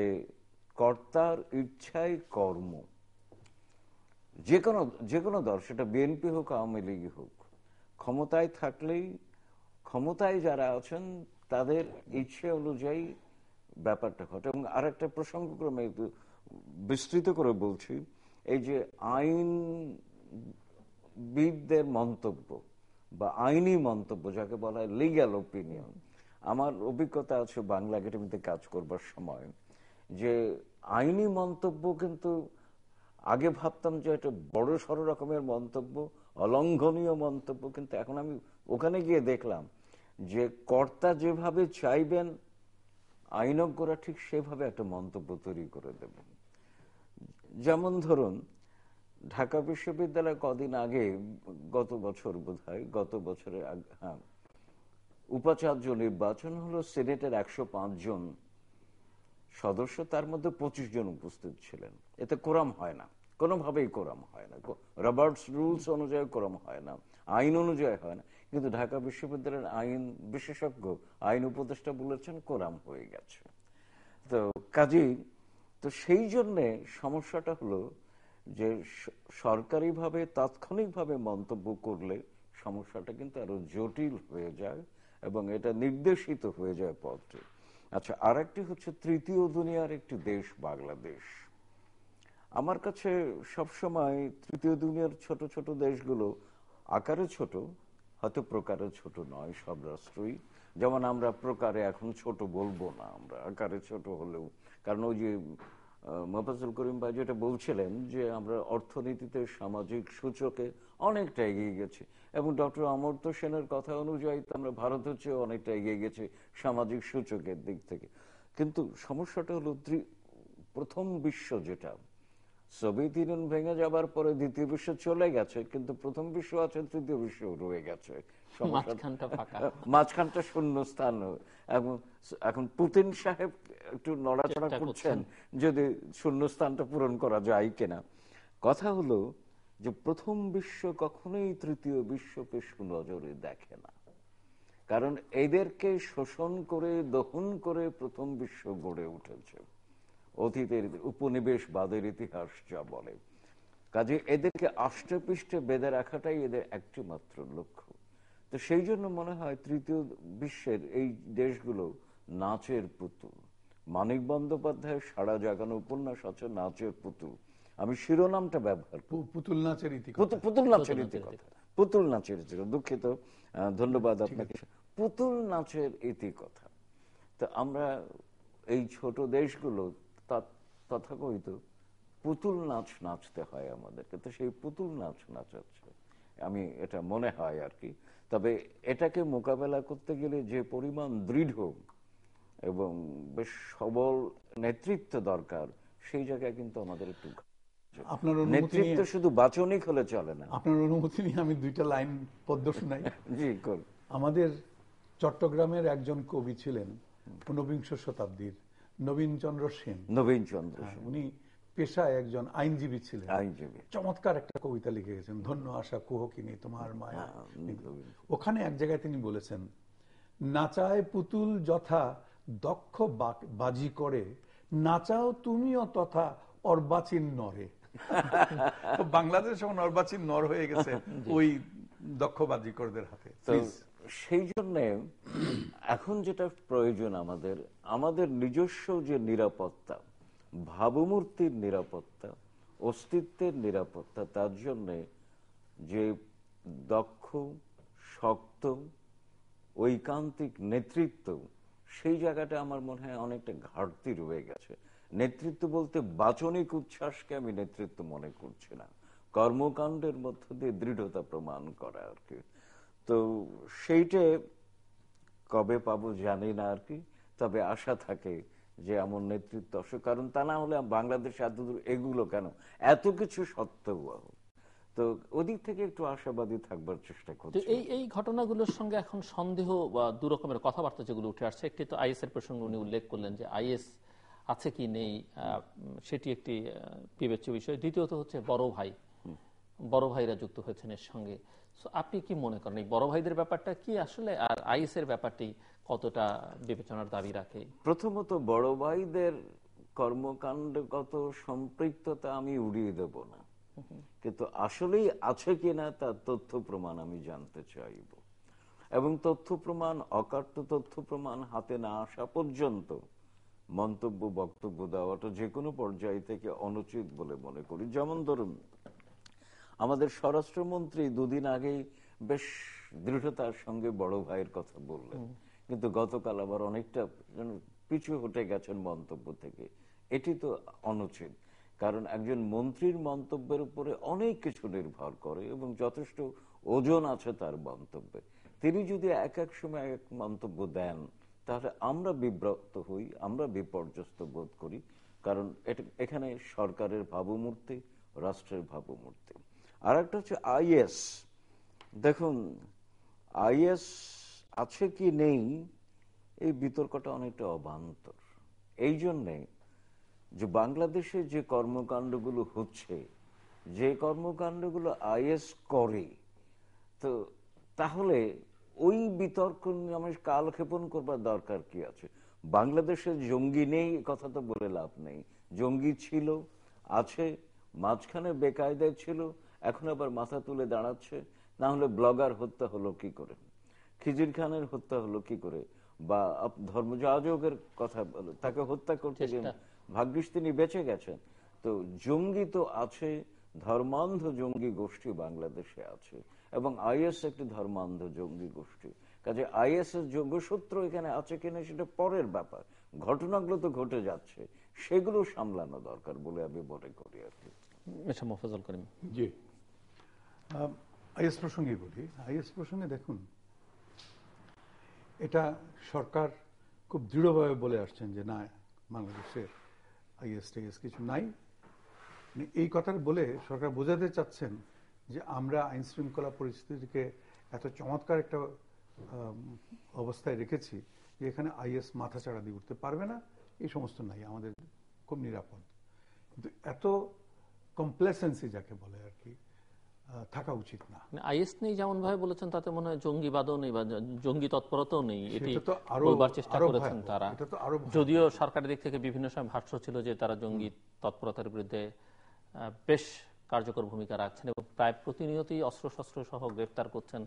[SPEAKER 2] কর্তার ইচ্ছায় কর্ম। যে কোনো দল, সেটা বিএনপি হোক, আওয়ামী লীগ হোক, ক্ষমতায় থাকলেই ক্ষমতায় যারা আছেন তাদের ইচ্ছে অনুযায়ী ব্যাপারটা ঘটে। এবং আরেকটা প্রসঙ্গক্রমে একটু বিস্তৃত করে বলছি, এই যে আইনবিদদের মন্তব্য বা আইনি মন্তব্য, যাকে বলা হয় লিগ্যাল ওপিনিয়ন, আমার অভিজ্ঞতা আছে বাংলা একাডেমিতে কাজ করবার সময়, যে আইনি মন্তব্য কিন্তু আগে ভাবতাম যে এটা বড় সড় রকমের মন্তব্য, অলঙ্ঘনীয় মন্তব্য, কিন্তু এখন আমি ওখানে গিয়ে দেখলাম যে কর্তা যেভাবে চাইবেন আইনজ্ঞরা ঠিক সেভাবে একটা মন্তব্য তৈরি করে দেবেন। যেমন ধরুন, ঢাকা বিশ্ববিদ্যালয় কদিন আগে, গত বছর বোধহয়, গত বছরের হ্যাঁ, উপাচার্য নির্বাচন হলো। সিনেটের 105 জন সদস্য, তার মধ্যে 25 জন উপস্থিত ছিলেন। এতে কোরাম হয় না, কোনোভাবেই কোরাম হয় না, রবার্টস রুলস অনুযায়ী কোরাম হয় না, আইন অনুযায়ী হয় না। কিন্তু ঢাকা বিশ্ববিদ্যালয়ের আইন বিশেষজ্ঞ, আইন উপদেষ্টা বলেছেন কোরাম হয়ে গেছে। তো কাজেই তো সেই জন্যে সমস্যাটা হলো যে সরকারিভাবে তাৎক্ষণিকভাবে মন্তব্য করলে সমস্যাটা কিন্তু আরো জটিল হয়ে যায় এবং এটা নির্দেশিত হয়ে যায় পথটি। আচ্ছা, আরেকটি হচ্ছে তৃতীয় দুনিয়ার একটি দেশ বাংলাদেশ। আমার কাছে সবসময় তৃতীয় দুনিয়ার ছোট ছোট দেশগুলো আকারে ছোট, হয়তো প্রকারে ছোট নয় সব রাষ্ট্রই। যেমন আমরা প্রকারে এখন ছোট বলবো না, আমরা আকারে ছোট হলেও, কারণ ওই যে মোফাজ্জল করিম ভাই যেটা বলছিলেন যে আমরা অর্থনীতিতে, সামাজিক সূচকে অনেকটা এগিয়ে গেছি, এবং ডক্টর অমর্ত্য সেনের কথা অনুযায়ী আমরা ভারতের চেয়ে অনেকটা এগিয়ে গেছি সামাজিক সূচকের দিক থেকে। কিন্তু সমস্যাটা হলো প্রথম বিশ্ব, যেটা সোভিয়েত ইউনিয়ন ভেঙে যাবার পরে দ্বিতীয় বিশ্ব চলে গেছে, কিন্তু প্রথম বিশ্ব আছে, তৃতীয় বিশ্ব রয়ে গেছে, মাঝখানটা শূন্য স্থান। এখন পুতিন সাহেব একটু নড়াচড়া করছেন যদি শূন্য স্থানটা পূরণ করা যায় কিনা। কথা হলো যে প্রথম বিশ্ব কখনোই তৃতীয় বিশ্বকে সুনজরে দেখে না, কারণ এদেরকে শোষণ করে, দহন করে প্রথম বিশ্ব গড়ে উঠেছে, অতীতের উপনিবেশবাদের ইতিহাস যা বলে। কাজে এদেরকে আষ্টে পৃষ্ঠে বেঁধে রাখাটাই এদের একটি মাত্র লক্ষ্য। তো সেই জন্য মনে হয় তৃতীয় বিশ্বের এই দেশগুলো নাচের পুতুল। মানিক বন্দ্যোপাধ্যায়ের সারা জাগানো উপন্যাস আছে নাচের পুতুল। আমি শিরোনামটা ব্যবহার করি, পুতুল নাচের ইতিকথা। পুতুল নাচের ইতিকথা, পুতুল নাচের ইতিকথা, দুঃখিত, ধন্যবাদ আপনাকে। পুতুল নাচের ইতিকথা। তো আমরা এই ছোট দেশগুলো তথাকথিত পুতুল নাচ নাচতে হয় আমাদেরকে, তো সেই পুতুল নাচ নাচাচ্ছে, আমি এটা মনে হয় আর কি। তবে এটাকে মোকাবেলা করতে গেলে যে পরিমাণ দৃঢ় এবং বেশ সবল নেতৃত্ব দরকার, সেই জায়গায় কিন্তু আমাদের একটু নেতৃত্ব শুধু বাচনিক হলে চলে না।
[SPEAKER 3] আপনার অনুমতি নিয়ে আমি দুইটা লাইন পদ্য শুনাই।
[SPEAKER 2] জি, কর।
[SPEAKER 3] আমাদের চট্টগ্রামের একজন কবি ছিলেন ঊনবিংশ শতাব্দীর, নবীনচন্দ্র সেন।
[SPEAKER 2] নবীনচন্দ্র সেন,
[SPEAKER 3] উনি পেশায় একজন আইনজীবী ছিলেন।
[SPEAKER 2] আইনজীবী।
[SPEAKER 3] চমৎকার একটা কবিতা লিখে গেছেন, ধন্য আশা কুহকিনী তোমার মায়া। ওখানে এক জায়গায় তিনি বলেছেন, নাচায় পুতুল যথা দক্ষ বাজি করে, নাচাও তুমিও তথা অর্বাচীন নরে। বাংলাদেশ এখন অর্বাচীন নর হয়ে গেছে ওই দক্ষ বাজিকরদের হাতে।
[SPEAKER 2] সেই জন্যে এখন যেটা প্রয়োজন আমাদের নিজস্ব যে নিরাপত্তা, ভাবমূর্তির নিরাপত্তা, অস্তিত্বের নিরাপত্তা, তার জন্যে যে দক্ষ, শক্ত, ঐকান্তিক নেতৃত্ব, সেই জায়গাটা আমার মনে হয় অনেকটা ঘাটতি রয়ে গেছে। নেতৃত্ব বলতে বাচনিক উচ্ছ্বাসকে আমি নেতৃত্ব মনে করছি না, কর্মকাণ্ডের মধ্য দিয়ে দৃঢ়তা প্রমাণ করা আর কি। তো সেইটা কবে পাবো জানি না আর কি, তবে আশা থাকে যে এমন নেতৃত্ব আসে, কারণ তা না হলে বাংলাদেশ এতদূর এগুলো কেন, এত কিছু সত্ত্বেও। তো ওদিক থেকে একটু আশাবাদী থাকবার চেষ্টা করছি।
[SPEAKER 1] এই এই ঘটনাগুলোর সঙ্গে এখন সন্দেহ বা দু রকমের কথাবার্তা যেগুলো উঠে আসছে, একটি তো আইএস এর প্রসঙ্গ উনি উল্লেখ করলেন যে আইএস আছে কি নেই, সেটি একটি বিবেচ্য বিষয়। দ্বিতীয়ত হচ্ছে বড় ভাইরা যুক্ত হয়েছেন এর সঙ্গে। আপনি কি মনে করেন এই বড় ভাইদের ব্যাপারটা কি আসলে, আর আইএস এর ব্যাপারটি কতটা বিবেচনার দাবি রাখে?
[SPEAKER 2] প্রথমত বড় ভাইদের কর্মকাণ্ডগত সম্পৃক্ততা আমি উড়িয়ে দেব না, কিন্তু আসলেই আছে কিনা তার তথ্য প্রমাণ আমি জানতে চাইব, এবং তথ্য প্রমাণ, অকাট্য তথ্য প্রমাণ হাতে না আসা পর্যন্ত মন্তব্য বক্তব্য দেওয়াটা যে কোনো পর্যায় থেকে অনুচিত বলে মনে করি। যেমন ধরুন, আমাদের স্বরাষ্ট্রমন্ত্রী দুদিন আগেই বেশ দৃঢ়তার সঙ্গে বড় ভাইয়ের কথা বললেন, কিন্তু গতকাল আবার অনেকটা পিছু হটে গেছেন মন্তব্য থেকে। এটি তো অনুচিত, কারণ একজন মন্ত্রীর মন্তব্যের উপরে অনেক কিছু নির্ভর করে এবং যথেষ্ট ওজন আছে তার মন্তব্যে। তিনি যদি এক এক সময় এক মন্তব্য দেন তাহলে আমরা বিব্রত হই, আমরা বিপর্যস্ত বোধ করি, কারণ এখানে সরকারের ভাবমূর্তি, রাষ্ট্রের ভাবমূর্তি। আর একটা হচ্ছে আইএস। দেখুন, আইএস আছে কি নেই এই বিতর্কটা অনেকটা অবান্তর। এই জন্যে যে বাংলাদেশে যে কর্মকাণ্ডগুলো হচ্ছে, যে কর্মকাণ্ডগুলো আইএস করে, তো তাহলে ওই বিতর্ক নিয়ে আমি কালক্ষেপণ করবার দরকার কি আছে? বাংলাদেশে জঙ্গি নেই কথা তো বলে লাভ নেই। জঙ্গি ছিল, আছে, মাঝখানে বেকায়দায় ছিল, এখন আবার মাথা তুলে দাঁড়াচ্ছে। না হলে ব্লগার হত্যা হলো কি করে, খিজির খানের হত্যা হলো কি করে, বা ধর্মযাজকের কথা বলো, তাকে হত্যা করতে গিয়ে ভাগ্যিস তিনি বেঁচে গেছেন। তো জঙ্গি তো আছে, ধর্মান্ধ জঙ্গি গোষ্ঠী বাংলাদেশে আছে, এবং আইএস একটি ধর্মান্ধ জঙ্গি গোষ্ঠী। কাজে আইএস এর যোগসূত্র এখানে আছে কিনা সেটা পরের ব্যাপার, ঘটনাগুলো তো ঘটে যাচ্ছে, সেগুলো সামলানো দরকার বলে আমি মনে করি আর কি।
[SPEAKER 1] মোফাজ্জল করিম।
[SPEAKER 3] জি, আইএস প্রসঙ্গে বলি। আইএস প্রসঙ্গে দেখুন, এটা সরকার খুব দৃঢ়ভাবে বলে আসছেন যে না, বাংলাদেশে আইএস টাইএস কিছু নাই। এই কথাটা বলে সরকার বোঝাতে চাচ্ছেন যে আমরা আইন শৃঙ্খলা পরিস্থিতিকে এত চমৎকার একটা অবস্থায় রেখেছি যে এখানে আইএস মাথা চাড়া দিয়ে উঠতে পারবে না, এই সমস্ত নাই, আমাদের খুব নিরাপদ। কিন্তু এত কমপ্লেসেন্সি যাকে বলে আর কি থাকা উচিত না।
[SPEAKER 1] আইএস নেই যেমন ভাবে বলেছেন, তাতে মনে হয় জঙ্গিবাদও নেই বা জঙ্গি তৎপরতাও নেই, এটি
[SPEAKER 3] তো
[SPEAKER 1] বলবার চেষ্টা করেছেন তারা। যদিও সরকারের দিক থেকে বিভিন্ন সময় ভাষ্য ছিল যে তারা জঙ্গি তৎপরতার বিরুদ্ধে বেশ কার্যকর ভূমিকা রাখছেন এবং প্রায় প্রতিনিয়তই অস্ত্রশস্ত্র সহ গ্রেফতার করছেন,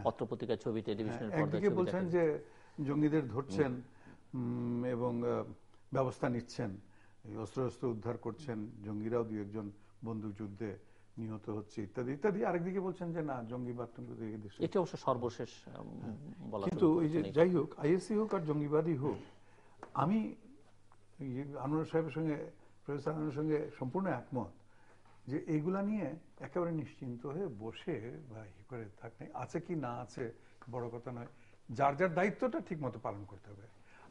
[SPEAKER 1] পত্রপত্রিকা, ছবি, টেলিভিশনের পর্দায়
[SPEAKER 3] একদিকে বলছেন যে জঙ্গিদের ধরছেন এবং ব্যবস্থা নিচ্ছেন, অস্ত্র উদ্ধার করছেন, জঙ্গিরাও দুই একজন বন্দুক যুদ্ধে নিহত হচ্ছে ইত্যাদি ইত্যাদি। আরেকদিকে বলছেন যে না, জঙ্গিবাদ
[SPEAKER 1] এটা অবশ্য সর্বশেষ বলা।
[SPEAKER 3] কিন্তু এই যে যাই হোক, আইএসসি হোক আর জঙ্গিবাদই হোক, আমি আনোয়ার সাহেবের সঙ্গে, প্রফেসর আনোয়ারের সঙ্গে সম্পূর্ণ একমত যে এইগুলা নিয়ে একেবারে নিশ্চিন্ত হয়ে বসে বা ই করে থাকলে আছে কি না আছে বড় কথা নয়। যার যার দায়িত্বটা ঠিক মতো পালন করতে হবে।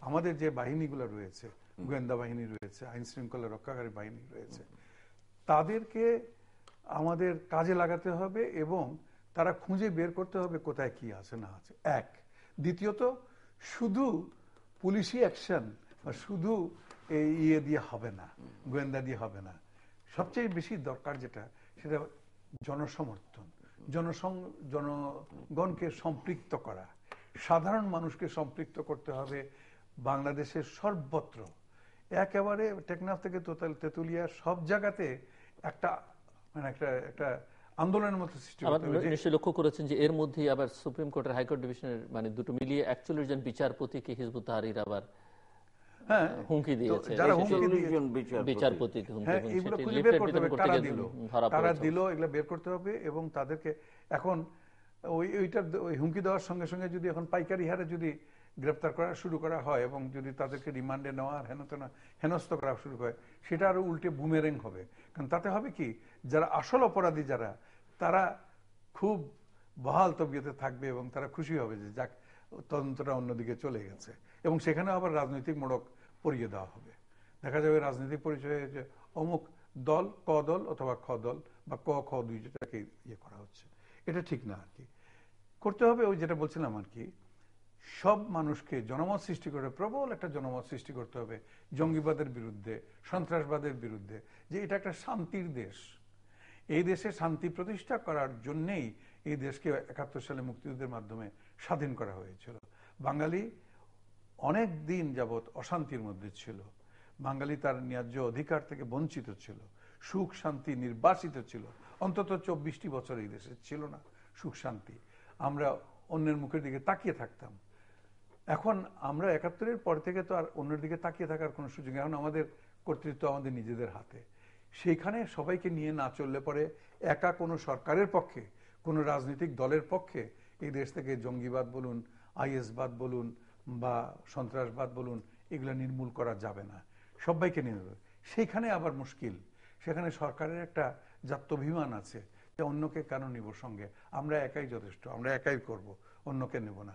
[SPEAKER 3] আমাদের যে বাহিনীগুলো রয়েছে, গোয়েন্দা বাহিনী রয়েছে, আইন শৃঙ্খলা রক্ষাকারী বাহিনী রয়েছে, তাদেরকে আমাদের কাজে লাগাতে হবে এবং তারা খুঁজে বের করতে হবে কোথায় কি আছে না আছে, এক। দ্বিতীয়ত, শুধু পুলিশি অ্যাকশন বা শুধু ইয়ে দিয়ে হবে না, গোয়েন্দা দিয়ে হবে না। সবচেয়ে বেশি দরকার যেটা, সেটা জনসমর্থন, জনগণকে সম্পৃক্ত করা, সাধারণ মানুষকে সম্পৃক্ত করতে হবে বাংলাদেশের সর্বত্র, একেবারে টেকনাফ থেকে তেতুলিয়া সব জায়গাতে একটা মানে একটা আন্দোলনের মতো সৃষ্টি করতে হবে।
[SPEAKER 1] নিশ্চয়ই লক্ষ্য করেছেন যে এর মধ্যেই আবার সুপ্রিম কোর্টের হাইকোর্ট ডিভিশনের মানে দুটো মিলিয়ে ৪১ জন বিচারপতিকে হিজবুত তাহরির আবার হুমকি দিয়েছে। বিচারপতি
[SPEAKER 3] তারা দিল, এগুলো বের করতে হবে এবং তাদেরকে এখন ওই হুমকি দেওয়ার সঙ্গে সঙ্গে যদি এখন পাইকারি হারে যদি গ্রেপ্তার করা শুরু করা হয় এবং যদি তাদেরকে রিমান্ডে নেওয়া আর হেনস্থ করা শুরু হয়, সেটা আরো উল্টে বুমেরেং হবে। কারণ তাতে হবে কি, যারা আসল অপরাধী যারা, তারা খুব বহাল তবিয়তে থাকবে এবং তারা খুশি হবে যে যাক, তদন্তটা অন্যদিকে চলে গেছে, এবং সেখানে আবার রাজনৈতিক মোড়ক পরিয়ে দেওয়া হবে। দেখা যাবে রাজনৈতিক পরিচয়ে যে অমুক দল ক দল অথবা খ দল বা ক খ দুইটাকে ইয়ে করা হচ্ছে, এটা ঠিক না আর কি। করতে হবে ওই যেটা বলছিলাম আর কি, সব মানুষকে জনমত সৃষ্টি করে, প্রবল একটা জনমত সৃষ্টি করতে হবে জঙ্গিবাদের বিরুদ্ধে, সন্ত্রাসবাদের বিরুদ্ধে, যে এটা একটা শান্তির দেশ। এই দেশে শান্তি প্রতিষ্ঠা করার জন্যেই এই দেশকে 71 সালে মুক্তিযুদ্ধের মাধ্যমে স্বাধীন করা হয়েছিল। বাঙালি অনেক দিন যাবৎ অশান্তির মধ্যে ছিল, বাঙালি তার ন্যায্য অধিকার থেকে বঞ্চিত ছিল, সুখ শান্তি নির্বাসিত ছিল। অন্তত 24টি বছর এই দেশে ছিল না সুখ শান্তি, আমরা অন্যের মুখের দিকে তাকিয়ে থাকতাম। এখন আমরা 71-এর পর থেকে তো আর অন্যের দিকে তাকিয়ে থাকার কোনো সুযোগ, এখন আমাদের কর্তৃত্ব আমাদের নিজেদের হাতে। সেইখানে সবাইকে নিয়ে না চললে পরে একা কোনো সরকারের পক্ষে, কোনো রাজনৈতিক দলের পক্ষে এই দেশ থেকে জঙ্গিবাদ বলুন, আইএসবাদ বলুন বা সন্ত্রাসবাদ বলুন, এগুলো নির্মূল করা যাবে না, সবাইকে নিয়ে যাবে। সেইখানে আবার মুশকিল, সেখানে সরকারের একটা জাত্যভিমান আছে যে অন্যকে কেন নিব সঙ্গে, আমরা একাই যথেষ্ট, আমরা একাই করব, অন্যকে নেব না।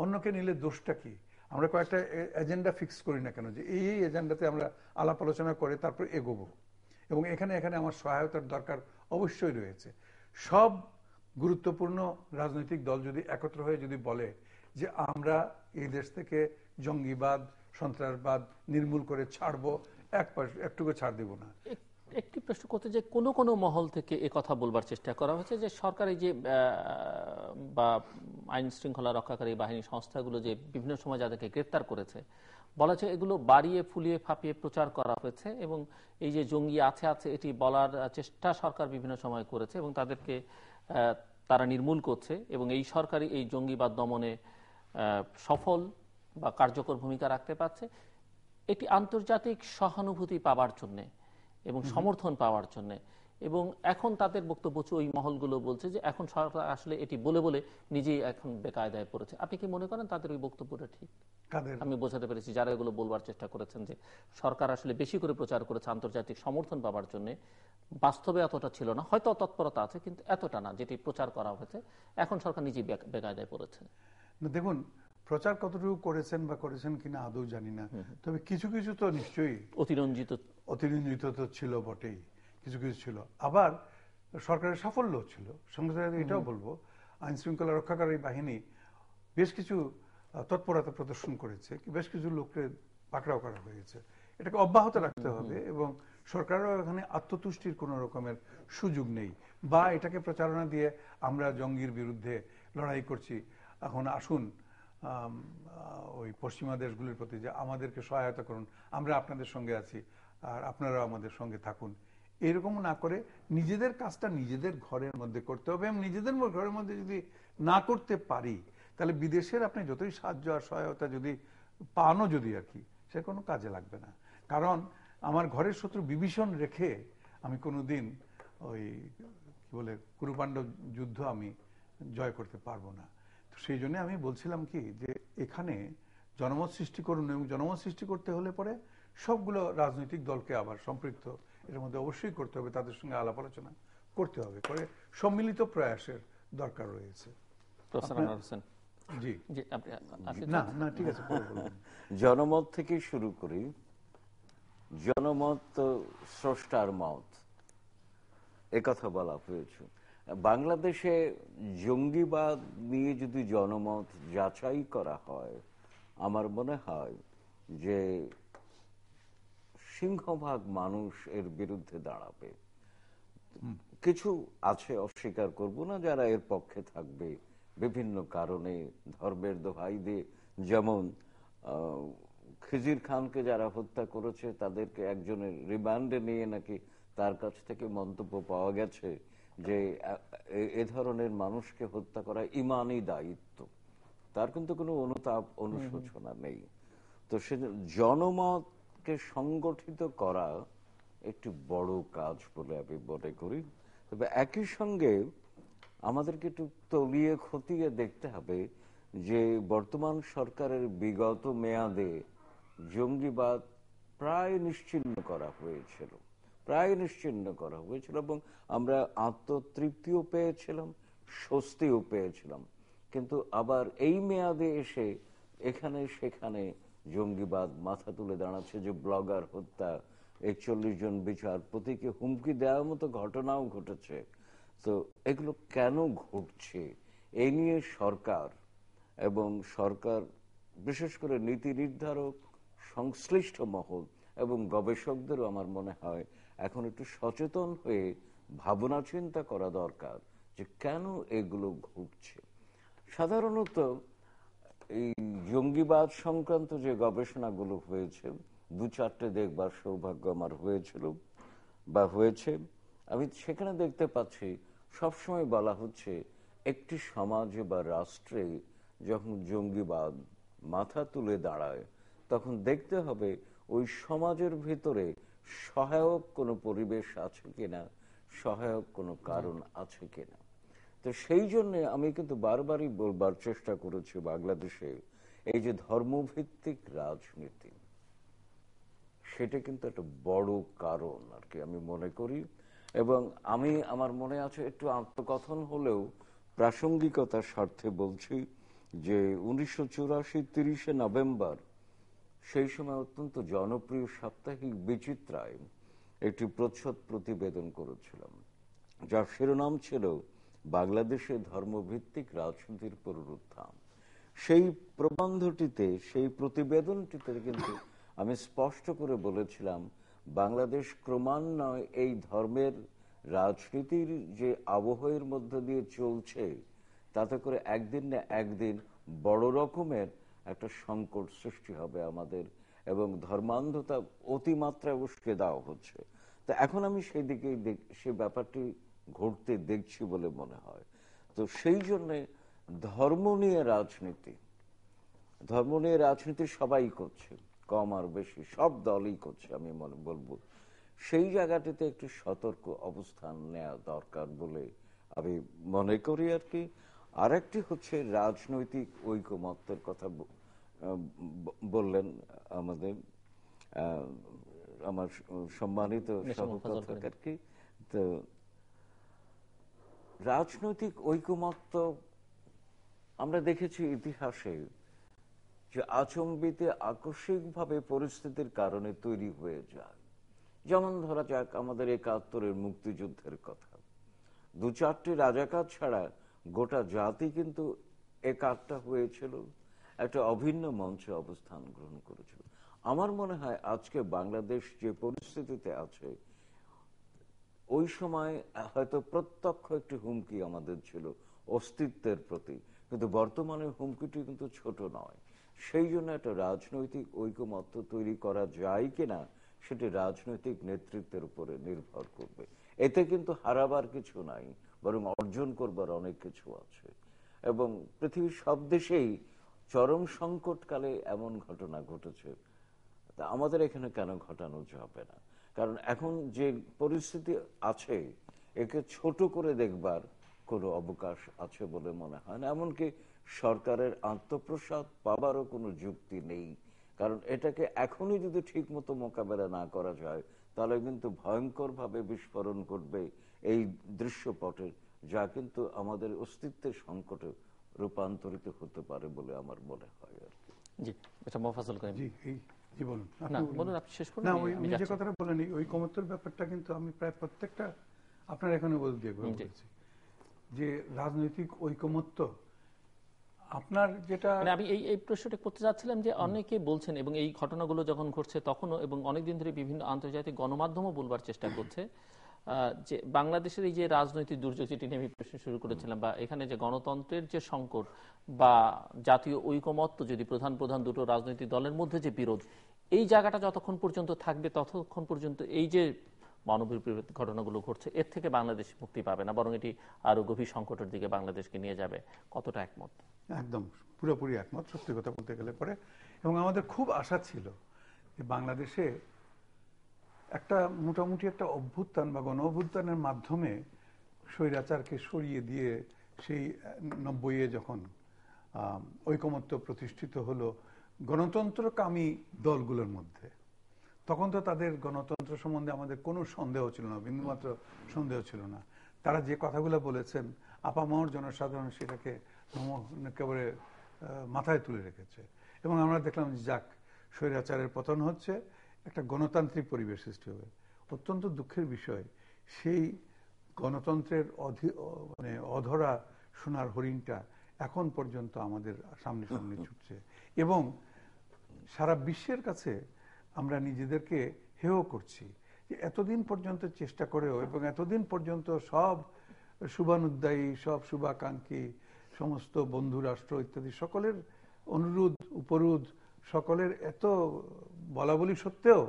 [SPEAKER 3] অন্যকে নিলে দোষটা কি? আমরা কয়েকটা এজেন্ডা ফিক্স করি না কেন, যে এই এজেন্ডাতে আমরা আলাপ আলোচনা করে তারপর এগোবো, এবং এখানে এখানে আমার সহায়তার দরকার অবশ্যই রয়েছে। সব গুরুত্বপূর্ণ রাজনৈতিক দল যদি একত্র হয়ে যদি বলে যে আমরা এই দেশ থেকে জঙ্গিবাদ সন্ত্রাসবাদ নির্মূল করে ছাড়বো, একটুকু ছাড় দেব না।
[SPEAKER 1] একটি প্রশ্ন করতে যে কোনো কোনো মহল থেকে এ কথা বলবার চেষ্টা করা হয়েছে যে সরকারি যে বা আইন শৃঙ্খলা রক্ষাকারী বাহিনী সংস্থাগুলো যে বিভিন্ন সময় যাদেরকে গ্রেপ্তার করেছে, বলা হচ্ছে এগুলো বাড়িয়ে ফুলিয়ে ফাঁপিয়ে প্রচার করা হয়েছে, এবং এই যে জঙ্গি আছে আছে এটি বলার চেষ্টা সরকার বিভিন্ন সময় করেছে এবং তাদেরকে তারা নির্মূল করছে, এবং এই সরকারি এই জঙ্গিবাদ দমনে সফল বা কার্যকর ভূমিকা রাখতে পারছে। এটি আন্তর্জাতিক সহানুভূতি পাওয়ার জন্যে এবং সমর্থন পাওয়ার জন্য, এবং এখন তাদের বক্তব্য ওই মহলগুলো বলছে যে এখন সরকার আসলে এটি বলে বলে নিজেই এখন বেকায়দায় পড়েছে। আপনি কি মনে করেন তাদের ওই বক্তব্যটা ঠিক? আমি বোঝাতে পেরেছি যারা এগুলো বলবার চেষ্টা করেছেন যে সরকার আসলে বেশি করে প্রচার করেছে আন্তর্জাতিক সমর্থন পাওয়ার জন্য, বাস্তবে এতটা ছিল না, হয়তো তৎপরতা আছে কিন্তু এতটা না যেটি প্রচার করা হয়েছে, এখন সরকার নিজেই বেকায়দায় পড়েছে।
[SPEAKER 3] দেখুন, প্রচার কতটুকু করেছেন বা করেছেন কিনা আদৌ জানি না, তবে কিছু কিছু তো নিশ্চয়ই অতিরঞ্জিত তো ছিল বটেই, কিছু কিছু ছিল। আবার সরকারের সাফল্য ছিল, সঙ্গে সঙ্গে এটাও বলবো আইন শৃঙ্খলা রক্ষাকারী বাহিনী বেশ কিছু তৎপরতা প্রদর্শন করেছে, বেশ কিছু লোককে পাকড়াও করা হয়েছে। এটাকে অব্যাহত রাখতে হবে, এবং সরকারেরও এখানে আত্মতুষ্টির কোনো রকমের সুযোগ নেই, বা এটাকে প্রচারণা দিয়ে আমরা জঙ্গির বিরুদ্ধে লড়াই করছি, এখন আসুন ওই পশ্চিমা দেশগুলির প্রতি যে আমাদেরকে সহায়তা করুন, আমরা আপনাদের সঙ্গে আছি আর আপনারাও আমাদের সঙ্গে থাকুন, এরকম না করে নিজেদের কাজটা নিজেদের ঘরের মধ্যে করতে হবে। এবং নিজেদের ঘরের মধ্যে যদি না করতে পারি, তাহলে বিদেশের আপনি যতই সাহায্য আর সহায়তা যদি পানও যদি আর কি, সে কোনো কাজে লাগবে না। কারণ আমার ঘরের শত্রু বিভীষণ রেখে আমি কোনোদিন ওই কি বলে কুরুপাণ্ডব যুদ্ধ আমি জয় করতে পারবো না। সেই জন্য আমি বলছিলাম কি যে এখানে জনমত সৃষ্টি করুন, এবং জনমত সৃষ্টি করতে হলে পরে সবগুলো রাজনৈতিক দলকে আবার সম্পৃক্ত এর মধ্যে অবশ্যই করতে হবে, তাদের সঙ্গে আলাপ আলোচনা করতে হবে, করে সম্মিলিত প্রয়াসের দরকার রয়েছে। জি, না না ঠিক আছে,
[SPEAKER 2] জনমত থেকে শুরু করি। জনমত তো স্রষ্টার মত, একথা বলা হয়েছে। বাংলাদেশে জঙ্গিবাদ নিয়ে যদি জনমত যাচাই করা হয়, আমার মনে হয় যে সিংহভাগ মানুষ এর বিরুদ্ধে দাঁড়াবে। কিছু আছে, অস্বীকার করব না, যারা এর পক্ষে থাকবে বিভিন্ন কারণে, ধর্মের দোহাই দিয়ে। যেমন খিজির খানকে যারা হত্যা করেছে তাদেরকে একজনের রিমান্ডে নিয়ে নাকি তার কাছ থেকে মন্তব্য পাওয়া গেছে যে এ ধরনের মানুষকে হত্যা করা ইমানি দায়িত্ব, তার কিন্তু কোনো অনুতাপ অনুশোচনা নেই। তো সে জনমতকে সংগঠিত করা একটি বড় কাজ বলে আমি মনে করি। তবে একই সঙ্গে আমাদেরকে একটু তলিয়ে খতিয়ে দেখতে হবে যে বর্তমান সরকারের বিগত মেয়াদে জঙ্গিবাদ প্রায় নিশ্চিহ্ন করা হয়েছিল, এবং আমরা আত্মতৃপ্তিও পেয়েছিলাম, স্বস্তিও পেয়েছিলাম। কিন্তু আবার এই মেয়াদে এসে এখানে সেখানে জঙ্গিবাদ মাথা তুলে দাঁড়াচ্ছে, যে ব্লগার হত্যা, 41 জন বিচারপতিকে হুমকি দেওয়ার মতো ঘটনাও ঘটেছে। তো এগুলো কেন ঘটছে এই নিয়ে সরকার এবং সরকার বিশেষ করে নীতি নির্ধারক, সংশ্লিষ্ট মহল এবং গবেষকদেরও আমার মনে হয় এখন একটু সচেতন হয়ে ভাবনা চিন্তা করা দরকার যে কেন এগুলো ঘটছে। সাধারণত এই জঙ্গিবাদ সংক্রান্ত যে গবেষণাগুলো হয়েছে, 2-4টে দেখবার সৌভাগ্য আমার হয়েছিল বা হয়েছে, আমি সেখানে দেখতে পাচ্ছি সবসময় বলা হচ্ছে একটি সমাজে বা রাষ্ট্রে যখন জঙ্গিবাদ মাথা তুলে দাঁড়ায় তখন দেখতে হবে ওই সমাজের ভিতরে সহায়ক কোনো পরিবেশ আছে কিনা, সহায়ক কোনো কারণ আছে কিনা। তো সেই জন্য আমি কিন্তু বারবারই বলবার চেষ্টা করেছি বাংলাদেশে এই যে ধর্মভিত্তিক রাজনীতি, সেটা কিন্তু একটা বড় কারণ আর কি আমি মনে করি। এবং আমি আমার মনে আছে একটু আত্মকথন হলেও প্রাসঙ্গিকতার স্বার্থে বলছি যে 1984 30শে নভেম্বর সেই সময় অত্যন্ত জনপ্রিয় সাপ্তাহিক বিচিত্রায় একটি প্রচ্ছদ প্রতিবেদন করেছিলাম, যার শিরোনাম ছিল বাংলাদেশে ধর্মভিত্তিক রাজনীতির পুনরুত্থান। সেই প্রবন্ধটিতে, সেই প্রতিবেদনটিতে কিন্তু আমি স্পষ্ট করে বলেছিলাম বাংলাদেশ ক্রমান্বয়ে এই ধর্মের রাজনীতির যে আবহের মধ্য দিয়ে চলছে তাতে করে একদিন না একদিন বড় রকমের একটা সংকট সৃষ্টি হবে আমাদের, এবং ধর্মান্ধতা অতিমাত্রায় উস্কে দেওয়া হচ্ছে। তো এখন আমি সেই দিকে সে ব্যাপারটি ঘটতে দেখছি বলে মনে হয়। তো সেই জন্যে ধর্ম নিয়ে রাজনীতি সবাই করছে, কম আর বেশি সব দলই করছে, আমি বলবো সেই জায়গাটিতে একটু সতর্ক অবস্থান নেওয়া দরকার বলে আমি মনে করি আর কি। আরেকটি হচ্ছে রাজনৈতিক ঐকমত্যের কথা বললেন আমার সম্মানিত সহকথক আর কি। তো রাজনৈতিক ঐকমত্য আমরা দেখেছি ইতিহাসে যে আচম্বিতে আকস্মিকভাবে পরিস্থিতির কারণে তৈরি হয়ে যায়। যেমন ধরা যাক আমাদের ৭১-এর মুক্তিযুদ্ধের কথা, ২-৪টি রাজাকার ছাড়া গোটা জাতি কিন্তু একাট্টা হয়েছিল, একটা অভিন্ন মঞ্চে অবস্থান গ্রহণ করেছিল। আমার মনে হয় আজকে বাংলাদেশ যে পরিস্থিতিতে আছে, ওই সময় হয়তো প্রত্যক্ষ একটি হুমকি আমাদের ছিল অস্তিত্বের প্রতি, কিন্তু বর্তমানে হুমকিটি কিন্তু ছোট নয়। সেই জন্য একটা রাজনৈতিক ঐকমত্য তৈরি করা যায় কিনা সেটি রাজনৈতিক নেতৃত্বের উপরে নির্ভর করবে। এতে কিন্তু হারাবার কিছু নাই, বরং অর্জন করবার অনেক কিছু আছে। এবং পৃথিবীর সব দেশেই চরম সংকটকালে এমন ঘটনা ঘটেছে, তা আমাদের এখানে কেন ঘটানো যাবে না? কারণ এখন যে পরিস্থিতি আছে একে ছোট করে দেখবার কোনো অবকাশ আছে বলে মনে হয় না। এমনকি সরকারের আত্মপ্রসাদ পাবারও কোনো যুক্তি নেই, কারণ এটাকে এখনই যদি ঠিক মতো মোকাবেলা না করা যায় তাহলে কিন্তু ভয়ঙ্কর ভাবে বিস্ফোরণ ঘটবে এই দৃশ্যপটে, যা কিন্তু আমাদের অস্তিত্বের সংকটে রূপান্তরিত হতে পারে বলে আমার মনে হয় আর কি।
[SPEAKER 1] জি, এটা মোফাজ্জল করিম।
[SPEAKER 3] জি বলুন।
[SPEAKER 1] বলুন, আপনি শেষ করুন।
[SPEAKER 3] না, ওই যে কথাটা বলেন, ওই ঐকমত্যের ব্যাপারটা কিন্তু আমি প্রায় প্রত্যেকটা আপনার এখানে বলছি যে রাজনৈতিক ঐকমত্য আপনার যেটা,
[SPEAKER 1] মানে আমি এই প্রশ্নটা করতে যাচ্ছিলাম যে অনেকে বলছেন, এবং এই ঘটনাগুলো যখন ঘটছে তখনও এবং অনেকদিন ধরে বিভিন্ন আন্তর্জাতিক গণমাধ্যমও বলবার চেষ্টা করছে যে বাংলাদেশের এই যে রাজনৈতিক দুর্যোগ, যেটি নিয়ে আমি প্রশ্ন শুরু করেছিলাম, বা এখানে যে গণতন্ত্রের যে সংকট বা জাতীয় ঐকমত্য, যদি প্রধান প্রধান দুটো রাজনৈতিক দলের মধ্যে যে বিরোধ, এই জায়গাটা যতক্ষণ পর্যন্ত থাকবে ততক্ষণ পর্যন্ত এই যে মানবিক ঘটনাগুলো ঘটছে এর থেকে বাংলাদেশ মুক্তি পাবে না, বরং এটি আরো গভীর সংকটের দিকে বাংলাদেশকে নিয়ে যাবে। কতটা একমত?
[SPEAKER 3] একদম পুরোপুরি একমত, সত্যি কথা বলতে গেলে পরে। এবং আমাদের খুব আশা ছিল যে বাংলাদেশে একটা মোটামুটি একটা অভ্যুত্থান বা গণ অভ্যুত্থানের মাধ্যমে স্বৈরাচারকে সরিয়ে দিয়ে সেই ৯০-এ যখন ঐকমত্য প্রতিষ্ঠিত হলো গণতন্ত্রকামী দলগুলোর মধ্যে, তখন তো তাদের গণতন্ত্র সম্বন্ধে আমাদের কোনো সন্দেহ ছিল না, বিন্দুমাত্র সন্দেহ ছিল না। তারা যে কথাগুলো বলেছেন আপামর জনসাধারণ সেটাকে একেবারে মাথায় তুলে রেখেছে। এবং আমরা দেখলাম যে যাক, স্বৈরাচারের পতন হচ্ছে, একটা গণতান্ত্রিক পরিবেশ সৃষ্টি হবে। অত্যন্ত দুঃখের বিষয়, সেই গণতন্ত্রের মানে অধরা সোনার হরিণটা এখন পর্যন্ত আমাদের সামনে সামনে ছুটছে। এবং সারা বিশ্বের কাছে আমরা নিজেদেরকে হেয় করছি যে এতদিন পর্যন্ত চেষ্টা করেও, এবং এতদিন পর্যন্ত সব শুভানুদ্দায়ী, সব শুভাকাঙ্ক্ষী সমস্ত বন্ধু রাষ্ট্র ইত্যাদি সকলের অনুরোধ উপরোধ, সকলের এত বলা বলি সত্ত্বেও